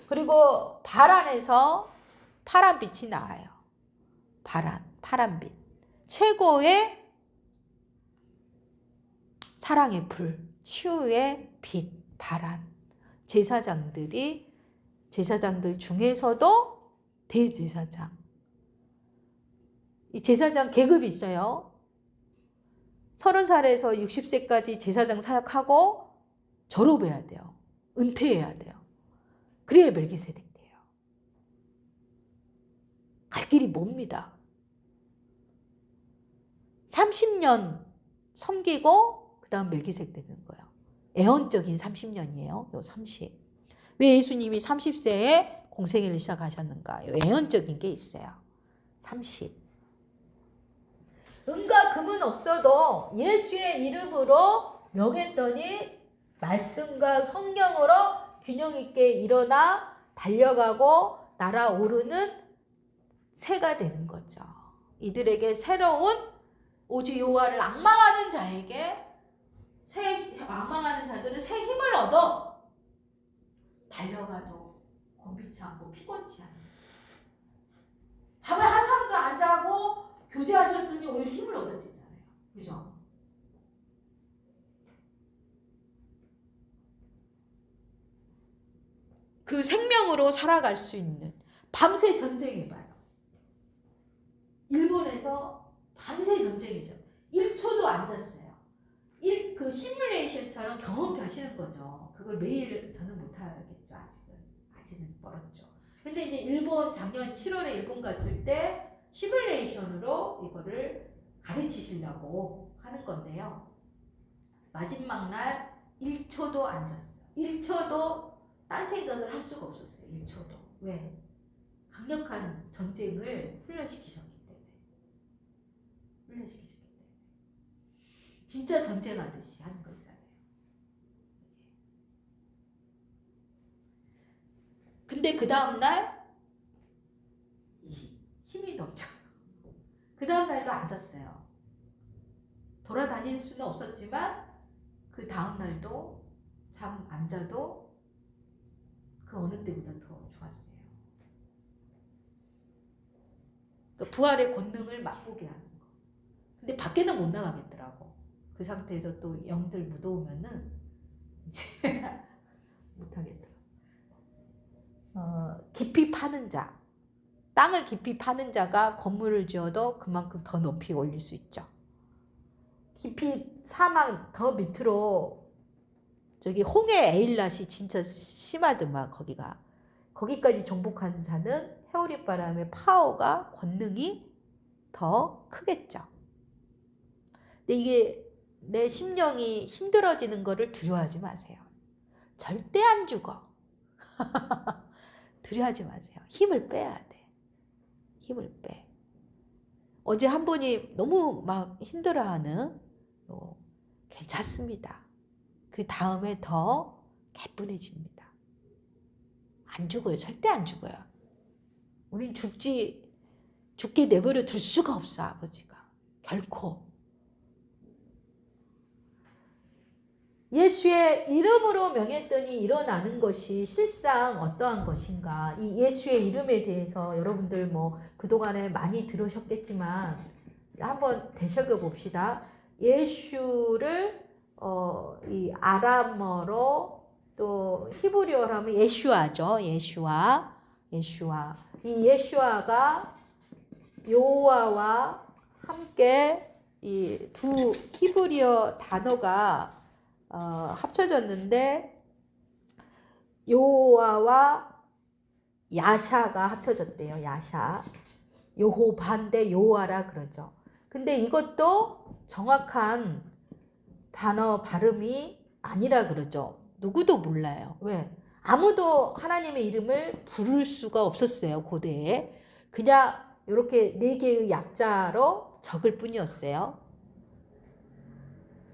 그리고 바란에서 파란빛이 나와요. 파란빛. 최고의 사랑의 불, 치유의 빛, 바란. 제사장들 중에서도 대제사장. 이 제사장 계급이 있어요. 30살에서 60세까지 제사장 사역하고 졸업해야 돼요. 은퇴해야 돼요. 그래야 멜기세덱 돼요. 갈 길이 멉니다. 30년 섬기고 그 다음 멜기세덱 되는 거예요. 애언적인 30년이에요. 요 30. 왜 예수님이 30세에 공생애를 시작하셨는가? 요 애언적인 게 있어요. 30. 은과 금은 없어도 예수의 이름으로 명했더니 말씀과 성령으로 균형 있게 일어나 달려가고 날아오르는 새가 되는 거죠. 이들에게 새로운 오직 여호와를 앙망하는 자에게 앙망하는 자들은 새 힘을 얻어 달려가도 곤비치 않고 피곤치 않아요. 잠을 한참도 안 자고 교제하셨더니 오히려 힘을 얻었대잖아요. 그죠? 그 생명으로 살아갈 수 있는 밤새 전쟁해봐요. 일본에서 밤새 전쟁이죠. 1초도 안 잤어요. 그 시뮬레이션처럼 경험케 하시는 거죠. 그걸 매일 저는 못하겠죠. 아직은 멀었죠. 근데 이제 일본 작년 7월에 일본 갔을 때 시뮬레이션으로 이거를 가르치시려고 하는 건데요. 마지막 날 1초도 안 잤어요. 1초도 딴 생각을 할 수가 없었어요. 1초도. 왜? 강력한 전쟁을 훈련시키셨기 때문에. 진짜 전쟁하듯이 하는 거 있잖아요. 근데 그 다음날 힘이 넘쳐요. 그 다음날도 안 잤어요. 돌아다닐 수는 없었지만 그 다음날도 잠 안 자도 그 어느 때보다 더 좋았어요. 그러니까 부활의 권능을 맛보게 하는 거. 근데 밖에는 못 나가겠더라고. 그 상태에서 또 영들 묻어오면은 이제 못 하겠더라고. 깊이 파는 자. 땅을 깊이 파는 자가 건물을 지어도 그만큼 더 높이 올릴 수 있죠. 깊이 사막 더 밑으로 저기 홍해 에일랏이 진짜 심하더만 거기가. 거기까지 정복하는 자는 해오리바람의 파워가 권능이 더 크겠죠. 근데 이게 내 심령이 힘들어지는 거를 두려워하지 마세요. 절대 안 죽어. 두려워하지 마세요. 힘을 빼야 돼. 힘을 빼. 어제 한 분이 너무 막 힘들어하는 괜찮습니다. 그 다음에 더 개뿐해집니다. 안 죽어요. 절대 안 죽어요. 우린 죽게 내버려 둘 수가 없어, 아버지가. 결코. 예수의 이름으로 명했더니 일어나는 것이 실상 어떠한 것인가. 이 예수의 이름에 대해서 여러분들 뭐 그동안에 많이 들으셨겠지만 한번 되새겨 봅시다. 예수를 이 아람어로 또 히브리어로 하면 예슈아죠. 예슈아. 이 예슈아가 여호와와 함께 이 두 히브리어 단어가 합쳐졌는데 여호와와 야샤가 합쳐졌대요. 야샤. 여호바인데 여호와라 그러죠. 근데 이것도 정확한 단어 발음이 아니라 그러죠. 누구도 몰라요. 왜? 아무도 하나님의 이름을 부를 수가 없었어요. 고대에. 그냥 이렇게 4개의 약자로 적을 뿐이었어요.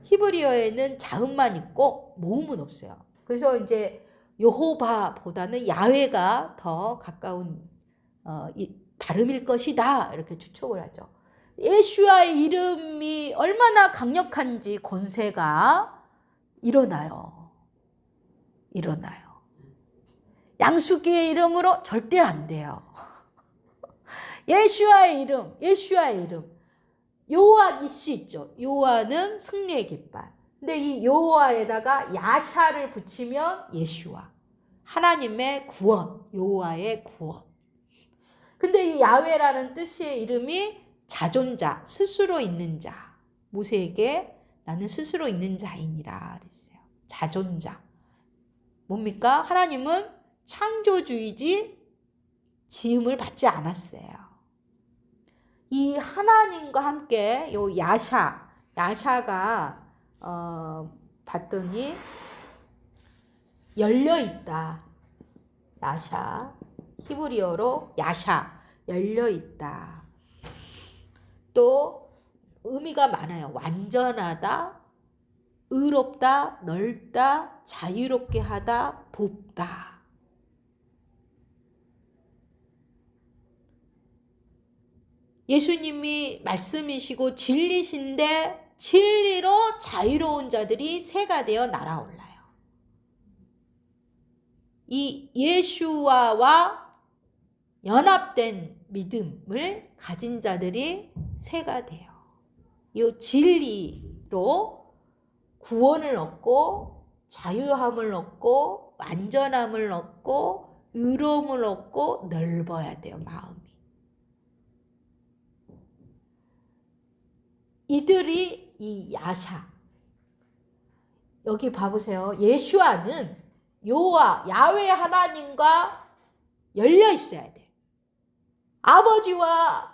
히브리어에는 자음만 있고 모음은 없어요. 그래서 이제 여호바보다는 야훼가 더 가까운 발음일 것이다. 이렇게 추측을 하죠. 예수와의 이름이 얼마나 강력한지 권세가 일어나요. 양수기의 이름으로 절대 안 돼요. 예수와의 이름. 여호와 니시 있죠. 여호와는 승리의 깃발. 근데 이 여호와에다가 야샤를 붙이면 예수와. 하나님의 구원. 여호와의 구원. 근데 이 야훼라는 뜻의 이름이 자존자, 스스로 있는 자. 모세에게 나는 스스로 있는 자이니라 그랬어요. 자존자. 뭡니까? 하나님은 창조주이지 지음을 받지 않았어요. 이 하나님과 함께 요 야샤가 봤더니 열려 있다. 야샤. 히브리어로 야샤. 열려 있다. 또 의미가 많아요. 완전하다, 의롭다, 넓다, 자유롭게 하다, 돕다. 예수님이 말씀이시고 진리신데 진리로 자유로운 자들이 새가 되어 날아올라요. 이 예수와와 연합된 믿음을 가진 자들이 새가 돼요. 이 진리로 구원을 얻고 자유함을 얻고 완전함을 얻고 의로움을 얻고 넓어야 돼요. 마음이. 이들이 이 야샤. 여기 봐보세요. 예수와는 여호와 야훼 하나님과 열려 있어야 돼. 아버지와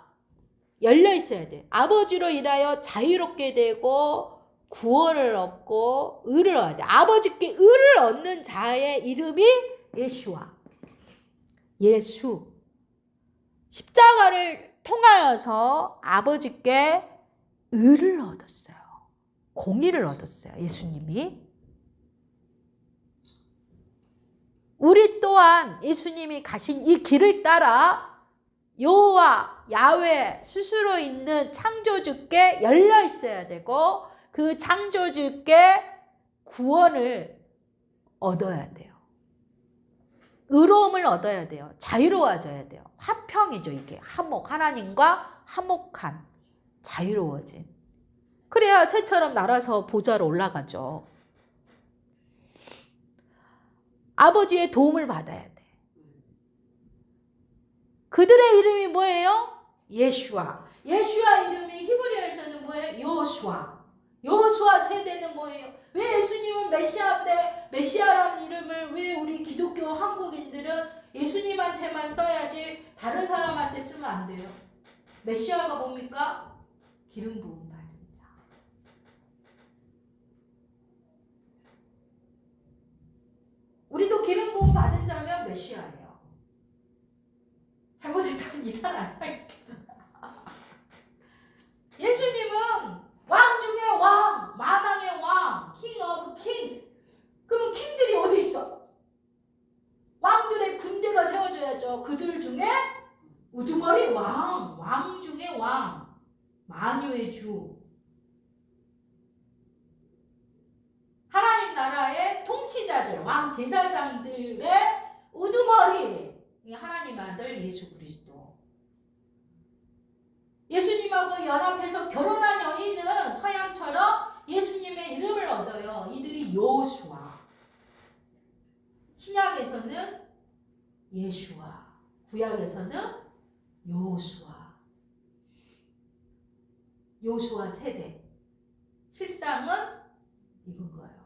열려 있어야 돼. 아버지로 인하여 자유롭게 되고 구원을 얻고 의를 얻어야 돼. 아버지께 의를 얻는 자의 이름이 예수와. 예수. 십자가를 통하여서 아버지께 의를 얻었어요. 공의를 얻었어요. 예수님이. 우리 또한 예수님이 가신 이 길을 따라 여호와 야훼 스스로 있는 창조주께 열려 있어야 되고 그 창조주께 구원을 얻어야 돼요. 의로움을 얻어야 돼요. 자유로워져야 돼요. 화평이죠. 이게 화목. 하나님과 화목한 자유로워진. 그래야 새처럼 날아서 보좌로 올라가죠. 아버지의 도움을 받아야 돼. 그들의 이름이 뭐예요? 예슈아. 예슈아 이름이 히브리어에서는 뭐예요? 요수아. 요수아 세대는 뭐예요? 왜 예수님은 메시아인데 메시아라는 이름을 왜 우리 기독교 한국인들은 예수님한테만 써야지 다른 사람한테 쓰면 안 돼요? 메시아가 뭡니까? 기름 부음 받은 자. 우리도 기름 부음 받은 자면 메시아예요. 잘못했다면 이단 안 할게요. 예수님은 왕 중에 왕, 만왕의 왕, King of Kings. 그럼 킹들이 어디 있어? 왕들의 군대가 세워져야죠. 그들 중에 우두머리 왕, 왕 중에 왕, 만유의 주. 하나님 나라의 통치자들, 왕 제사장들의 우두머리. 하나님 아들 예수 그리스도. 예수님하고 연합해서 결혼한 여인은 서양처럼 예수님의 이름을 얻어요. 이들이 요수아. 신약에서는 예수아, 구약에서는 요수아. 요수아 세대. 실상은 이건 거예요.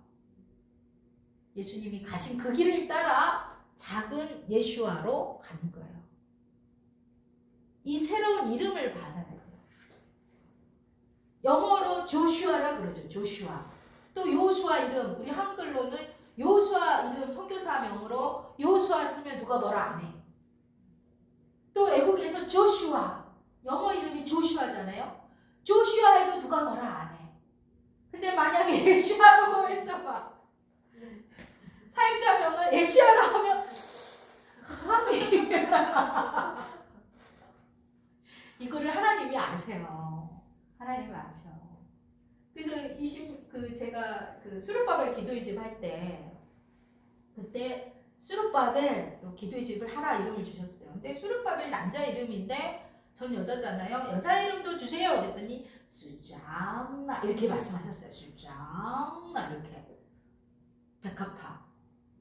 예수님이 가신 그 길을 따라 작은 예수아로 가는 거예요. 이 새로운 이름을 받아야 돼요. 영어로 조슈아라 그러죠. 조슈아. 또 요수아 이름, 우리 한글로는 요수아 이름 선교사명으로 요수아 쓰면 누가 뭐라 안 해. 또 애국에서 조슈아, 영어 이름이 조슈아잖아요. 조슈아 해도 누가 뭐라 안 해. 근데 만약에 예수아라고 했어 봐. 사역자명을 예수아라 하면 이거를 하나님이 아세요. 하나님이 아셔. 그래서 제가 그 수르바벨 기도의 집 할 때 그때 수르바벨 기도의 집을 하라 이름을 주셨어요. 근데 수르바벨 남자 이름인데 전 여자잖아요. 여자 이름도 주세요. 그랬더니 수장나 이렇게 말씀하셨어요. 수장나 이렇게 백합화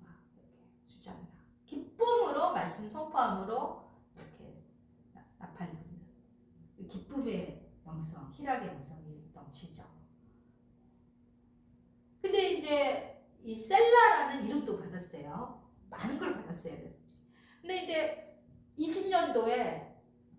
이렇게 수장나 기쁨으로 말씀 선포함으로 이렇게 나팔 부는 기쁨의 영성, 희락의 영성이 넘치죠. 근데 이제 이 셀라라는 이름도 받았어요. 많은 걸 받았어요. 근데 이제 20년도에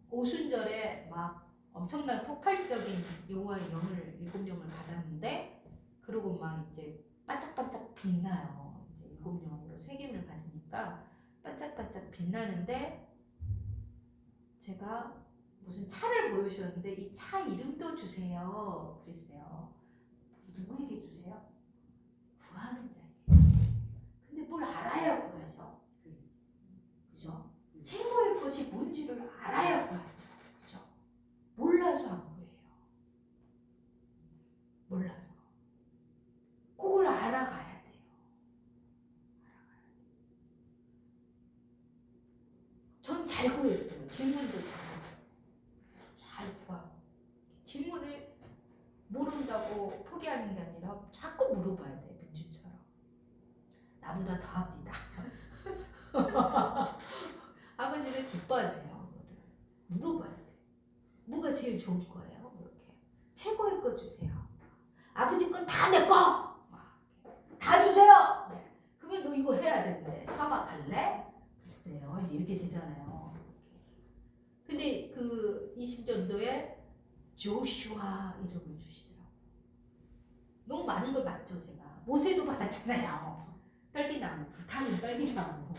오순절에 막 엄청난 폭발적인 여호와의 영을 7명을 받았는데 그러고 막 이제 반짝반짝 빛나요. 이제 7명으로 세김을 받으니까 반짝반짝 빛나는데 제가 무슨 차를 보여주셨는데 이 차 이름도 주세요. 그랬어요. 누구에게 주세요? 구하는 자에게. 근데 뭘 알아야 구하죠. 그죠? 최고의 것이 뭔지를 알아야 구하죠. 그죠? 몰라서 안 구해요. 몰라서. 그걸 알아가야 돼요. 전 잘 구했어요. 질문도 잘 구하고. 질문을 모른다고 포기하는 게 아니라 자꾸 물어봐야 돼. 민주처럼. 나보다 더 합니다. 아버지는 기뻐하세요. 물어봐야 돼. 뭐가 제일 좋은 거예요? 이렇게. 최고의 거 주세요. 아버지 건 다 내 거! 다 주세요! 네. 그러면 너 이거 해야 되는데 사막 갈래? 글쎄요. 이렇게 되잖아요. 근데 그 20년도에 조슈아 이름을 주시더라고요. 너무 많은 걸 맞죠, 제가. 모세도 받았잖아요. 딸기나무, 불타는 딸기나무.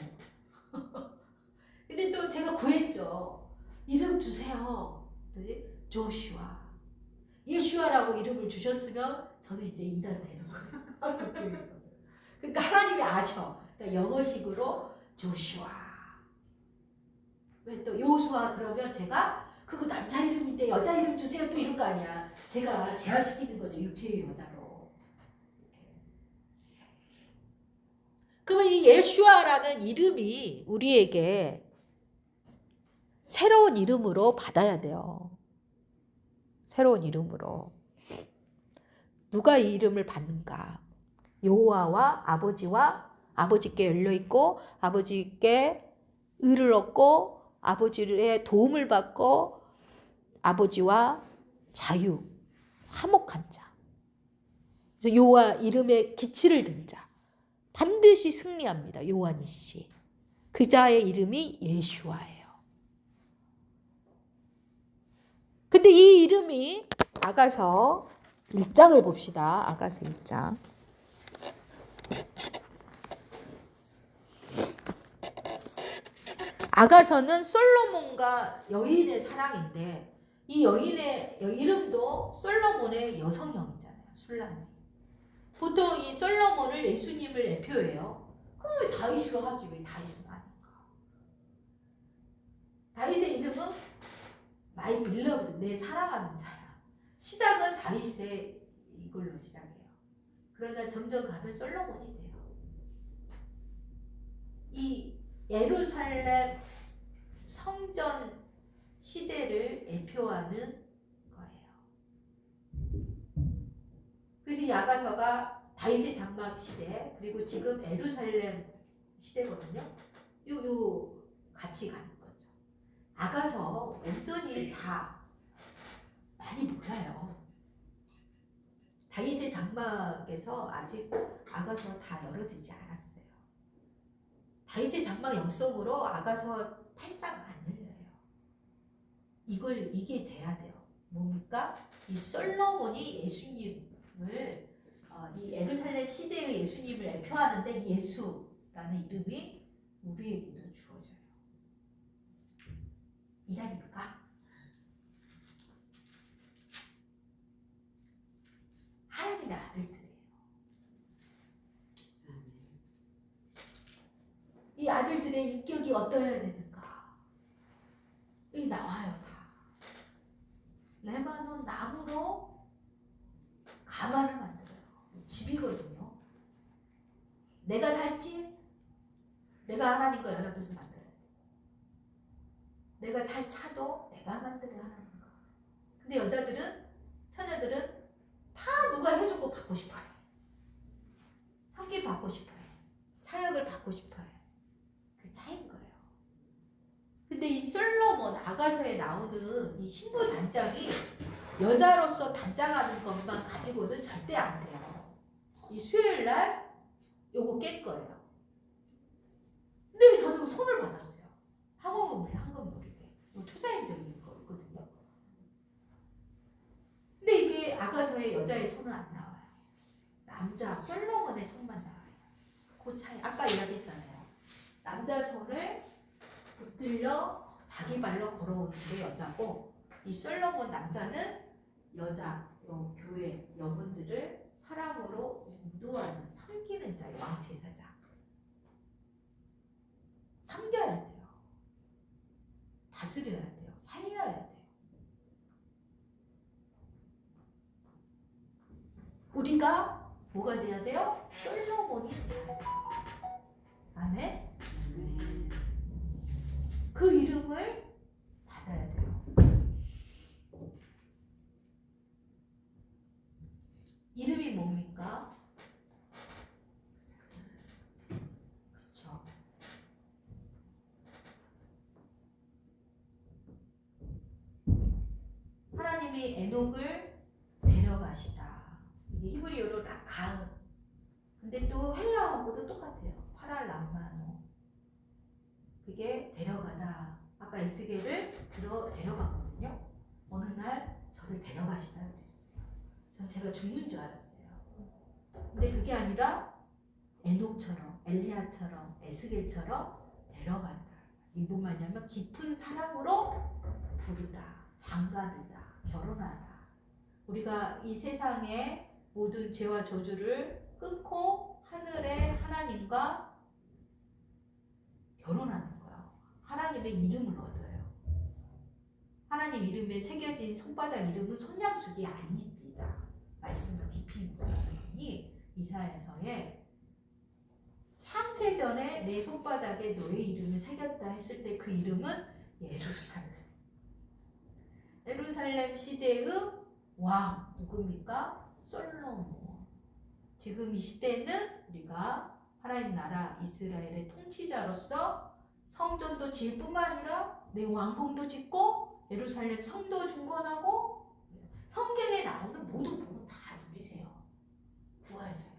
근데 또 제가 구했죠. 이름 주세요. 조슈아. 예슈아라고 이름을 주셨으면 저는 이제 이단 되는 거예요. 그러니까 하나님이 아셔. 그러니까 영어식으로 조슈아. 왜 또 요수아 그러면 제가 그거 남자 이름인데 여자 이름 주세요 또 이런 거 아니야. 제가 제한시키는 거죠. 육체의 여자로. 그러면 이 예슈아라는 이름이 우리에게 새로운 이름으로 받아야 돼요. 새로운 이름으로. 누가 이 이름을 받는가? 여호와와 아버지께 열려 있고 아버지께 의를 얻고 아버지의 도움을 받고 아버지와 자유, 화목한 자. 그래서 여호와 이름에 기치를 든 자. 반드시 승리합니다. 요한이씨. 그 자의 이름이 예수아예요. 근데 이 이름이 아가서 1장을 봅시다. 아가서 1장. 아가서는 솔로몬과 여인의 사랑인데 이 여인의 이름도 솔로몬의 여성형이잖아요. 술라미. 보통 이 솔로몬을 예수님을 대표해요. 그럼 왜 다윗으로 하지? 왜 다윗은 아닌가? 다윗의 이름은 마이 빌러브드, 내 사랑하는 자야. 시작은 다윗의 이걸로 시작해요. 그러다 점점 가면 솔로몬이 돼요. 이 예루살렘 성전 시대를 대표하는 거예요. 그래서 이 아가서가 다윗의 장막 시대 그리고 지금 예루살렘 시대거든요. 요 같이 가는 거죠. 아가서 온전히 다 많이 몰라요. 다윗의 장막에서 아직 아가서 다 열어지지 않았어요. 다윗의 장막 영성으로 아가서 8장 안 열려요. 이게 돼야 돼요. 뭡니까? 이 솔로몬이 예수님을 이 예루살렘 시대의 예수님을 대표하는데 예수라는 이름이 우리에게도 주어져요. 이달입니까? 하나님의 아들들이에요. 이 아들들의 인격이 어떠해야 되는가? 여기 나와요. 다. 레바논 나무로 가마를 만들어요. 집이거든요. 내가 살지, 내가 하나님과 연합해서 만들어야 돼. 내가 탈 차도 내가 만들어야 하나님과. 근데 여자들은, 처녀들은 다 누가 해주고 받고 싶어요. 섬김 받고 싶어요. 사역을 받고 싶어요. 그 차이인 거예요. 근데 이 솔로몬 아가서에 나오는 이 신부 단장이 여자로서 단장하는 것만 가지고는 절대 안 돼요. 이 수요일 날 요거 깰 거예요. 근데 저는 손을 받았어요. 황홀금을 황금 모르게. 투자인적인 거거든요. 근데 이게 아가서의 여자의 손은 안 나와요. 남자 솔로몬의 손만 나와요. 그 차이. 아까 이야기했잖아요. 남자 손을 붙들려 자기 발로 걸어오는 게 여자고 이 솔로몬 남자는 여자, 교회 여분들을 사랑으로 인도하는 섬기는 자의 왕제사장. 섬겨야 돼요. 다스려야 돼요. 살려야 돼요. 우리가 뭐가 돼야 돼요? 솔로몬이 돼야 돼요. 아멘. 그 이름을 받아야 돼요. 이름이 뭡니까? 그쵸. 하나님이 에녹을 데려가시다. 이게 히브리어로 라카흐. 근데 또 헬라어하고도 똑같아요. 파랄람마노. 그게 데려가다. 아까 에스겔을 데려갔거든요. 어느 날 저를 데려가시다 그랬어요. 전 제가 죽는 줄 알았어요. 근데 그게 아니라 에녹처럼, 엘리야처럼, 에스겔처럼 데려간다. 이게 뭐냐면 깊은 사랑으로 부르다, 장가들다, 결혼하다. 우리가 이 세상의 모든 죄와 저주를 끊고 하늘의 하나님과 결혼하는 거예요. 하나님의 이름을 얻어요. 하나님 이름에 새겨진 손바닥 이름은 손양숙이 아닙니다. 말씀을 깊이 묵상하니 이사야서에 창세전에 내 손바닥에 너의 이름을 새겼다 했을 때 그 이름은 예루살렘. 예루살렘 시대의 왕 누굽니까? 솔로몬. 지금 이 시대는 우리가 하나님 나라 이스라엘의 통치자로서 성전도 지을 뿐만 아니라 내 왕궁도 짓고 예루살렘 성도 중건하고 성경에 나오는 모든 복은 다 누리세요. 구하세요.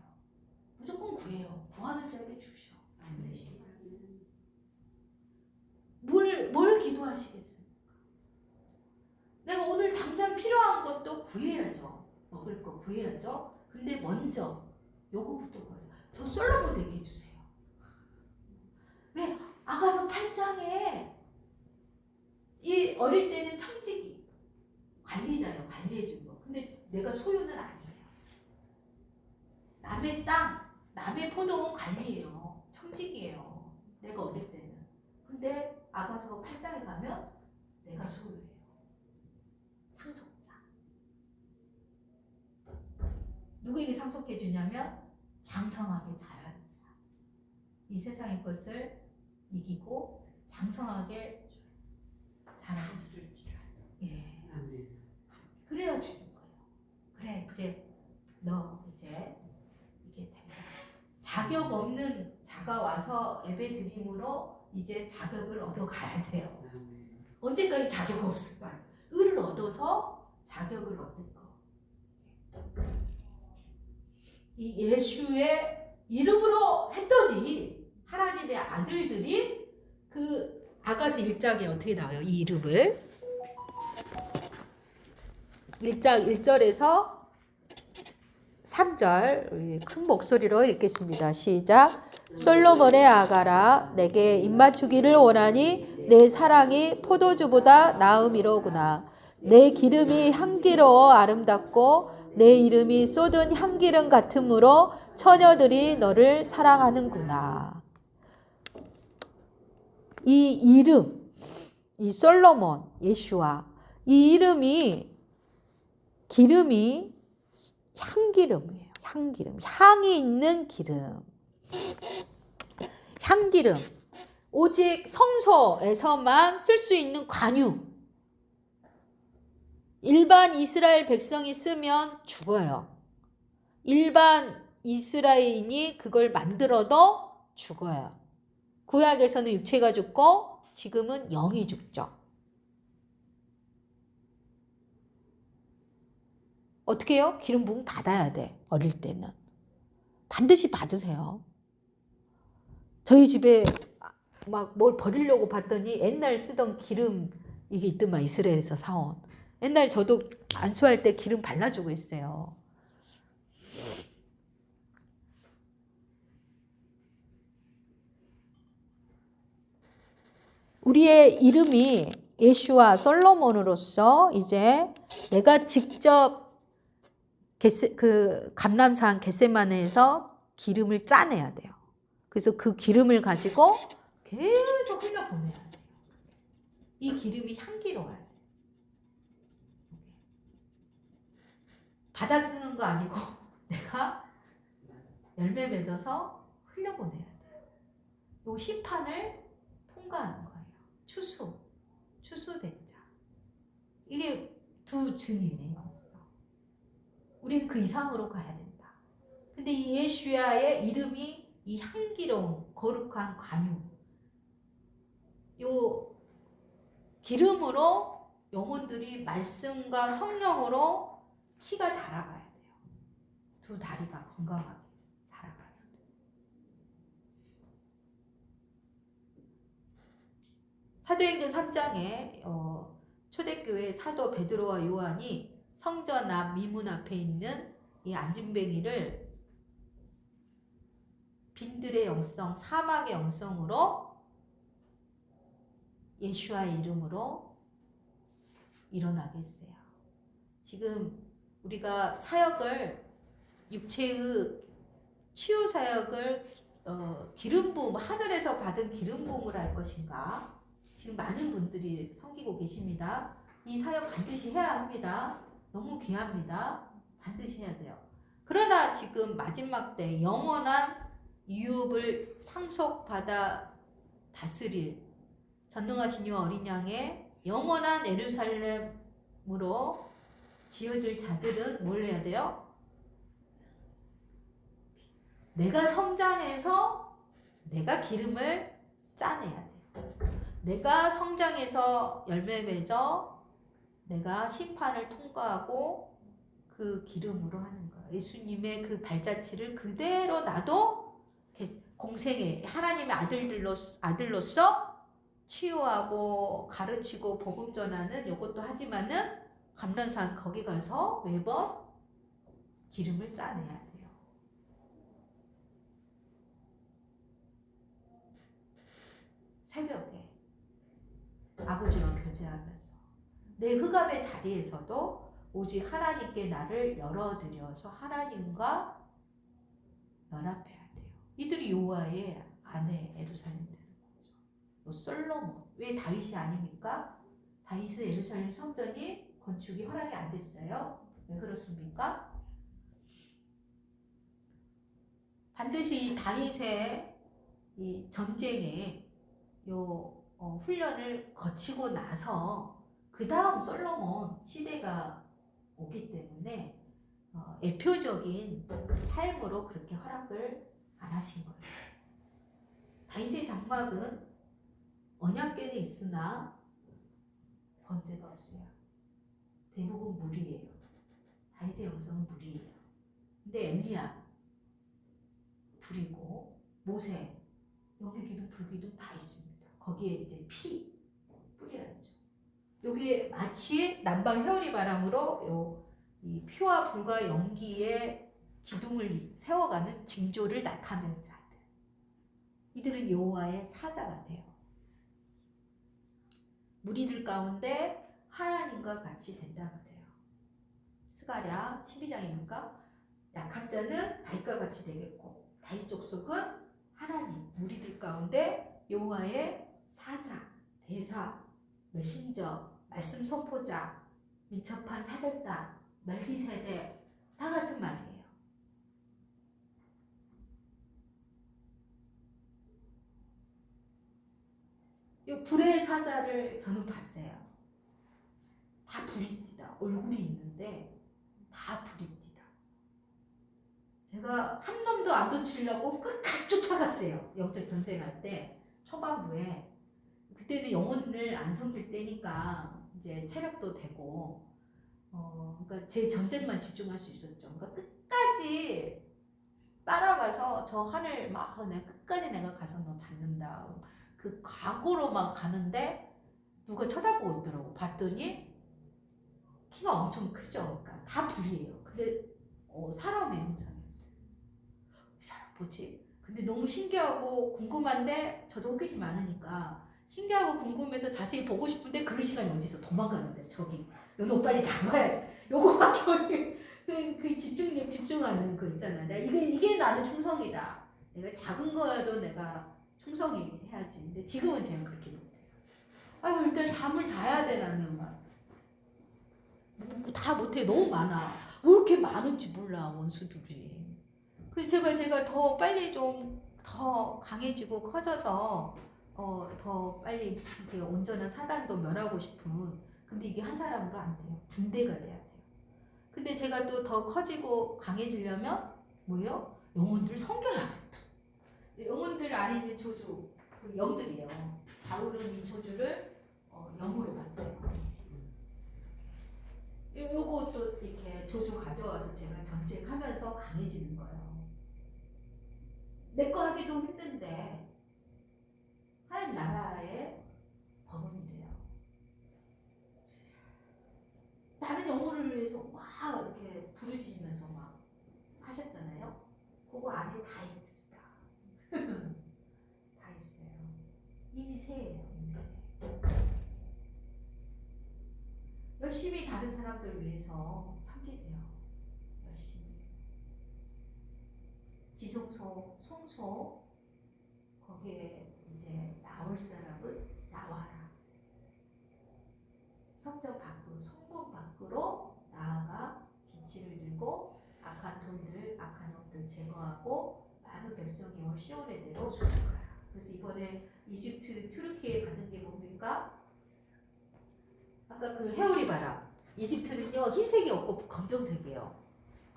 무조건 구해요. 구하는 자에게 주셔. 반드시. 뭘 기도하시겠습니까? 내가 오늘 당장 필요한 것도 구해야죠. 먹을 거 구해야죠. 근데 먼저 요거부터 구하세요. 저 솔로몬 되게 해주세요. 왜? 아가서 8장에 이 어릴 때는 청지기 관리자예요. 관리해준 거. 근데 내가 소유는 아니에요. 남의 땅, 남의 포도원 관리해요. 청지기예요. 내가 어릴 때는. 근데 아가서 8장에 가면 내가 소유해요. 상속자. 누구에게 상속해 주냐면 장성하게 자란 자. 이 세상의 것을 이기고 장성하게 자라는 예. 그래야 주는 거예요. 그래 이제 너 이제 이게 된다. 자격 없는 자가 와서 예배 드림으로 이제 자격을 얻어가야 돼요. 언제까지 자격 없을까? 의를 얻어서 자격을 얻는 거. 이 예수의 이름으로 했더니 하나님의 아들들이 그 아가서 1장에 어떻게 나와요? 이 이름을 1장 1절에서 3절 큰 목소리로 읽겠습니다. 시작. 솔로몬의 아가라 내게 입맞추기를 원하니 내 사랑이 포도주보다 나음이로구나. 내 기름이 향기로워 아름답고 내 이름이 쏟은 향기름 같으므로 처녀들이 너를 사랑하는구나. 이 이름, 이 솔로몬, 예슈아, 이 이름이 기름이 향기름이에요. 향기름, 향이 있는 기름. 향기름, 오직 성소에서만 쓸 수 있는 관유. 일반 이스라엘 백성이 쓰면 죽어요. 일반 이스라엘인이 그걸 만들어도 죽어요. 구약에서는 육체가 죽고 지금은 영이 죽죠. 어떻게 해요? 기름 부음 받아야 돼. 어릴 때는. 반드시 받으세요. 저희 집에 막 뭘 버리려고 봤더니 옛날 쓰던 기름 이게 있더만 이스라엘에서 사온. 옛날 저도 안수할 때 기름 발라주고 있어요. 우리의 이름이 예슈와 솔로몬으로서 이제 내가 직접 그 감람산 겟세마네에서 기름을 짜내야 돼요. 그래서 그 기름을 가지고 계속 흘려보내야 돼요. 이 기름이 향기로워야 돼요. 받아 쓰는 거 아니고 내가 열매 맺어서 흘려보내야 돼요. 요 심판을 통과하는 거예요. 추수된 자. 이게 두 증인이에요. 우리는 그 이상으로 가야 된다. 근데 이 예수야의 이름이 이 향기로운 거룩한 관유. 요 기름으로 영혼들이 말씀과 성령으로 키가 자라가야 돼요. 두 다리가 건강하게 자라가야 돼요. 사도행전 3장에 초대교회 사도 베드로와 요한이 성전 앞 미문 앞에 있는 이 안진뱅이를 빈들의 영성, 사막의 영성으로 예수와의 이름으로 일어나게 했어요. 지금 우리가 사역을 육체의 치유 사역을 기름 부음 하늘에서 받은 기름 부음을 할 것인가? 지금 많은 분들이 섬기고 계십니다. 이 사역 반드시 해야 합니다. 너무 귀합니다. 반드시 해야 돼요. 그러나 지금 마지막 때 영원한 유업을 상속받아 다스릴 전능하신 이 어린 양의 영원한 예루살렘으로 지어질 자들은 뭘 해야 돼요? 내가 성장해서 내가 기름을 짜내야 돼요. 내가 성장해서 열매 맺어 내가 심판을 통과하고 그 기름으로 하는 거야. 예수님의 그 발자취를 그대로 나도 공생에 하나님의 아들로서 치유하고 가르치고 복음 전하는 이것도 하지만은 감람산 거기 가서 매번 기름을 짜내야 돼요. 새벽에 아버지와 교제하면서 내 흑암의 자리에서도 오직 하나님께 나를 열어드려서 하나님과 연합해야 돼요. 이들이 여호와의 아내 예루살렘 되는 거죠. 솔로몬 왜 다윗이 아닙니까? 다윗은 예루살렘 성전이 건축이 허락이 안 됐어요. 왜 그렇습니까? 반드시 이 다윗의 이 전쟁에 훈련을 거치고 나서 그 다음 솔로몬 시대가 오기 때문에 애표적인 삶으로 그렇게 허락을 안 하신 거예요. 다윗의 장막은 언약궤는 있으나 번제가 없어요. 대부분 물이에요. 다윗의 영성은 물이에요. 근데 엘리야 불이고 모세 연기기둥 불기둥 다 있습니다. 거기에 이제 피 뿌려야죠. 여기에 마치 남방 회오리 바람으로 이 피와 불과 연기의 기둥을 세워가는 징조를 나타내는 자들. 이들은 여호와의 사자가 돼요. 무리들 가운데 하나님과 같이 된다 그래요. 스가랴 12장이니까 약한 자는 다윗과 같이 되겠고 다윗 족속은 하나님 무리들 가운데 여호와의 사자, 대사, 메신저, 말씀 선포자, 민첩한 사절단, 멜기세덱 다 같은 말이에요. 이 불의 사자를 저는 봤어요. 다 불이 띠다. 얼굴이 있는데 다 불이 띠다. 제가 한 놈도 안 놓치려고 끝까지 쫓아갔어요. 영적 전쟁할 때 초반부에. 그때는 영혼을 안 섬길 때니까 이제 체력도 되고 그러니까 제 전쟁만 집중할 수 있었죠. 그러니까 끝까지 따라가서 저 하늘 막 내가 끝까지 내가 가서 너 잡는다. 그 각오로 막 가는데 누가 쳐다보고 있더라고. 봤더니 키가 엄청 크죠. 그러니까 다 불이에요. 근데 사람의 형상이었어요. 이 사람 뭐지? 근데 너무 신기하고 궁금한데 저도 호기심 많으니까 신기하고 궁금해서 자세히 보고 싶은데 그럴 시간이 어디 있어. 도망가는데 저기 요거 빨리 잡아야지. 요거밖에 그 집중하는 거 있잖아. 내가 이게 나는 충성이다. 내가 작은 거여도 내가 충성이 해야지. 근데 지금은 제가 그렇게 못해요. 아유 일단 잠을 자야 돼 나는 막. 다 못해. 너무 많아. 왜 이렇게 많은지 몰라 원수들이. 그래서 제가 더 빨리 좀 더 강해지고 커져서 더 빨리 이렇게 온전한 사단도 멸하고 싶은. 근데 이게 한 사람으로 안 돼요. 군대가 돼야 돼요. 근데 제가 또 더 커지고 강해지려면 뭐예요? 영혼들 섬겨야 돼. 영혼들 안에 있는 조주, 그 영들이에요. 바울은 이 조주를 영으로 봤어요. 요것도 이렇게 조주 가져와서 제가 전쟁하면서 강해지는 거예요. 내 거 하기도 힘든데 하나님 나라의 법은 이래요. 다른 영혼을 위해서 막 이렇게 부르짖으면서 막 하셨잖아요. 그거 안에 다 있습니다. 다 있어요. 이미 새예요. 이미 새. 열심히 다른 사람들을 위해서 섬기세요. 열심히. 지성소, 송소 거기에 이제 나올 사람은 나와라. 성전 밖으로, 성문 밖으로 나아가 기치를 들고 악한 돈들, 악한 영들 제거하고 많은 백성이 올 시온의 대로 수축하라. 그래서 이번에 이집트, 튀르키예 가는 게 뭡니까? 아까 그 회오리 바람. 이집트는요 흰색이 없고 검정색이에요.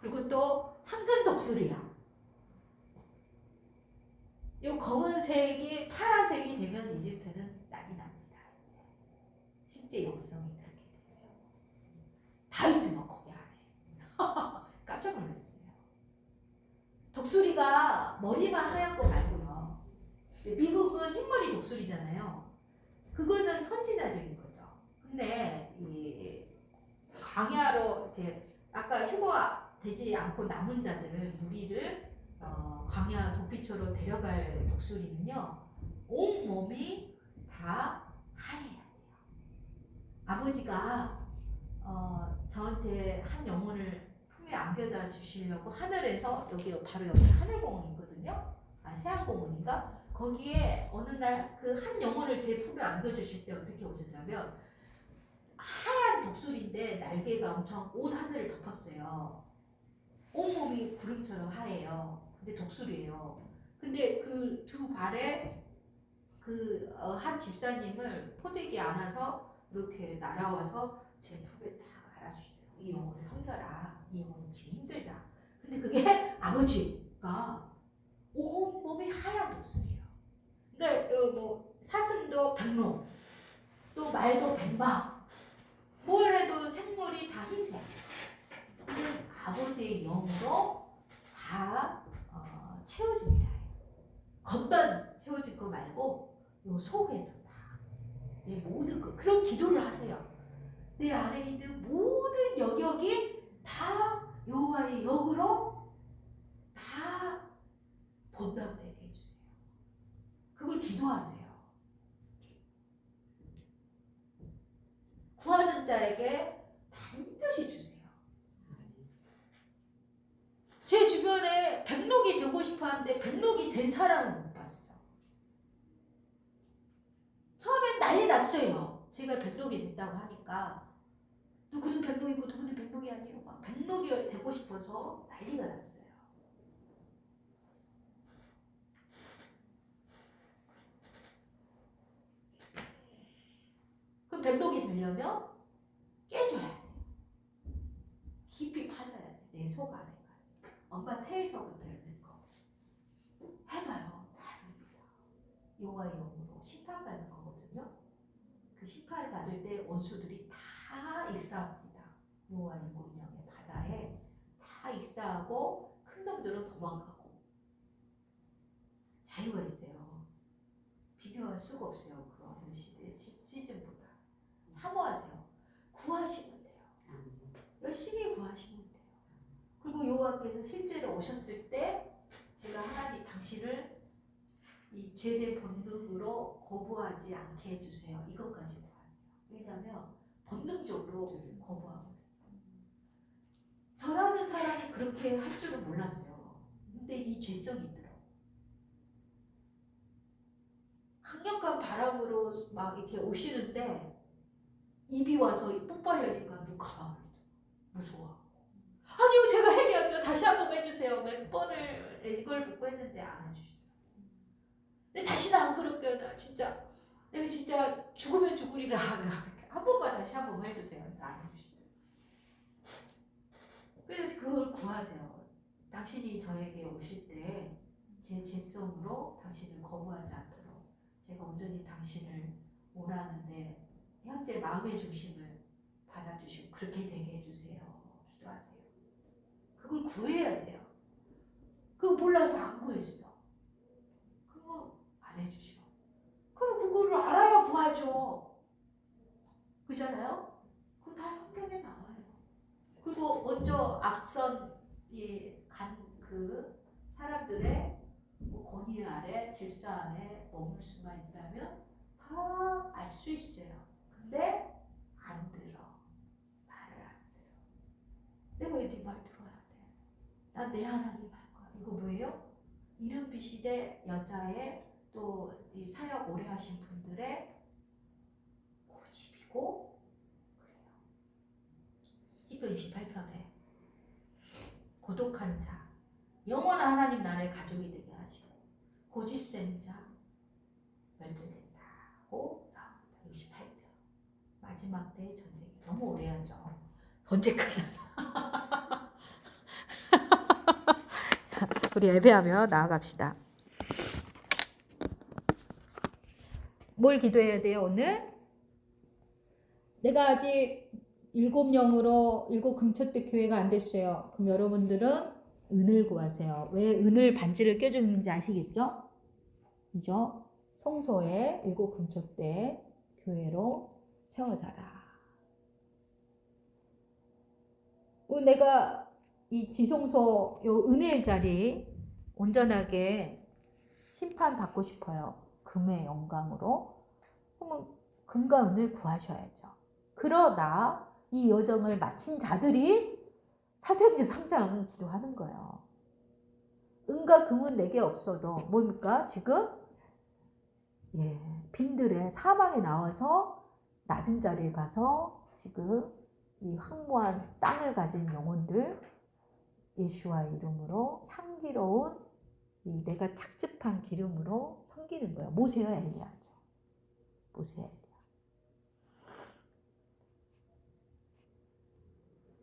그리고 또 황금 독수리야. 이 검은색이 파란색이 되면 이집트는 실제 영성이 그렇게 돼요. 다윗도 거기 안에. 깜짝 놀랐어요. 독수리가 머리만 하얀 거 말고요. 미국은 흰머리 독수리잖아요. 그거는 선지자적인 거죠. 근데 이 광야로 이렇게 아까 휴거되지 않고 남은 자들을 무리를 광야 도피처로 데려갈 독수리는요, 온 몸이 다 하얘야 돼요. 아버지가 저한테 한 영혼을 품에 안겨다 주시려고 하늘에서 여기 바로 옆에 하늘공원이거든요. 세안공원인가? 거기에 어느 날 그 한 영혼을 제 품에 안겨주실 때 어떻게 오셨냐면 하얀 독수리인데 날개가 엄청 온 하늘을 덮었어요. 온몸이 구름처럼 하얘요. 근데 독수리예요. 근데 그 두 발에 그 한 집사님을 포대기에 안아서 이렇게 날아와서 제 품에 딱 안아주시더라고요. 이 영혼을 섬겨라. 이 영혼은 지금 힘들다. 근데 그게 아버지가 온몸이 하얀 독수리예요. 그러니까 뭐 사슴도 백로, 또 말도 백마, 뭘 해도 생물이 다 흰색. 이는 아버지의 영으로 다 채워진 자예요. 겉만 채워진 거 말고 요 속에도 다 내 모든 거 그런 기도를 하세요. 내 안에 있는 모든 영역이 다 여호와의 영으로 다 번명되게 해주세요. 그걸 기도하세요. 구하는 자에게 반드시 주세요. 제 주변에 백록이 되고 싶어 하는데 백록이 된 사람을 못 봤어. 처음엔 난리 났어요. 제가 백록이 됐다고 하니까 누구는 백록이고 누구는 백록이 아니고 막 백록이 되고 싶어서 난리가 났어요. 그 백록이 되려면 깨져야 돼. 깊이 파져야 돼. 내 속 안에까지. 엄마 태에서부터 있는 거. 해봐요. 다릅니다. 여호와의 영으로 심판받는 거거든요. 그 심판을 받을 때 원수들이 다 익사합니다. 여호와의 공령의 바다에 다 익사하고 큰 놈들은 도망가고 자유가 있어요. 비교할 수가 없어요. 그 어느 시즌보다. 사모하세요. 구하시면 돼요. 열심히 구하시면 돼요. 그리고 여호와께서 실제로 오셨을 때 제가 하나님 당신을 이 죄된 본능으로 거부하지 않게 해주세요. 이것까지 구하세요. 왜냐하면 본능적으로 거부하거든요. 저라는 사람이 그렇게 할 줄은 몰랐어요. 근데 이 죄성이 있더라고요. 강력한 바람으로 막 이렇게 오시는데 입이 와서 뽀뽀하려니까 눈 감아버리죠. 무서워. 아니요, 제가 해결하면 다시 한번 해주세요. 몇 번을 이걸 묻고 했는데 안 해주시더라고요. 근데 다시는 안 그럴게요. 나 진짜 내가 진짜 죽으면 죽으리라. 한 번만 다시 한 번만 해주세요. 안 해주시더라고요. 그래서 그걸 구하세요. 당신이 저에게 오실 때 제 죄성으로 당신을 거부하지 않도록 제가 온전히 당신을 원하는데 현재 마음의 중심을 받아주시고 그렇게 되게 해주세요. 기도하세요. 그걸 구해야 돼요. 그거 몰라서 안 구했어. 그거 안 해주셔. 그럼 그거를 알아야 구하죠. 그잖아요? 그거 다 성경에 나와요. 그리고 먼저 앞선 간 그 사람들의 뭐 권위 아래 질서 안에 머물 수만 있다면 다 알 수 있어요. 근데 안 들어. 말을 안 들어. 내가 왜 네 말 들어야 돼? 난 내 하나님 할 거야. 이거 뭐예요? 이름 비시대 여자의 또 이 사역 오래 하신 분들의 고집이고 그래요. 시편 68편에 고독한 자, 영원한 하나님 나라의 가족이 되게 하시고 고집센 자 멸절된다고 나옵니다. 68편. 마지막 때 전쟁이 너무 오래 하죠. 언제 끝나나? 우리 예배하며 나아갑시다. 뭘 기도해야 돼요 오늘? 내가 아직 7영으로 7금초대 교회가 안 됐어요. 그럼 여러분들은 은을 구하세요. 왜 은을 반지를 껴주는지 아시겠죠? 이죠? 성소에 7금초대 교회로 세워져라. 내가 이 지성소 요 은혜의 자리 온전하게 심판받고 싶어요. 금의 영광으로. 그러면 금과 은을 구하셔야죠. 그러나 이 여정을 마친 자들이 사도행전 3장 기도하는 거예요. 은과 금은 내게 없어도 뭡니까? 지금 빈들에 사방에 나와서 낮은 자리에 가서 지금 이 황무한 땅을 가진 영혼들 예수와 이름으로 향기로운 이 내가 착즙한 기름으로 섬기는 거예요. 모세와 엘리야죠. 모세와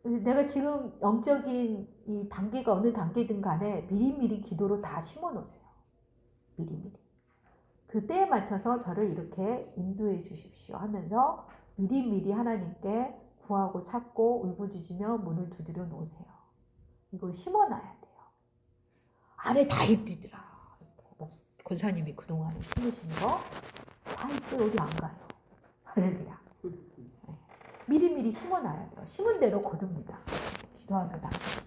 엘리야. 내가 지금 영적인 이 단계가 어느 단계든 간에 미리미리 기도로 다 심어 놓으세요. 미리미리. 그 때에 맞춰서 저를 이렇게 인도해 주십시오 하면서 미리미리 하나님께 구하고 찾고 울부짖으며 문을 두드려 놓으세요. 이걸 심어놔야 돼요. 안에 다 있더라. 권사님이 그동안에 심으신 거 다 있어요. 어디 안 가요. 할렐루야. 미리미리 심어놔야 돼요. 심은 대로 거둡니다. 기도하며 나가시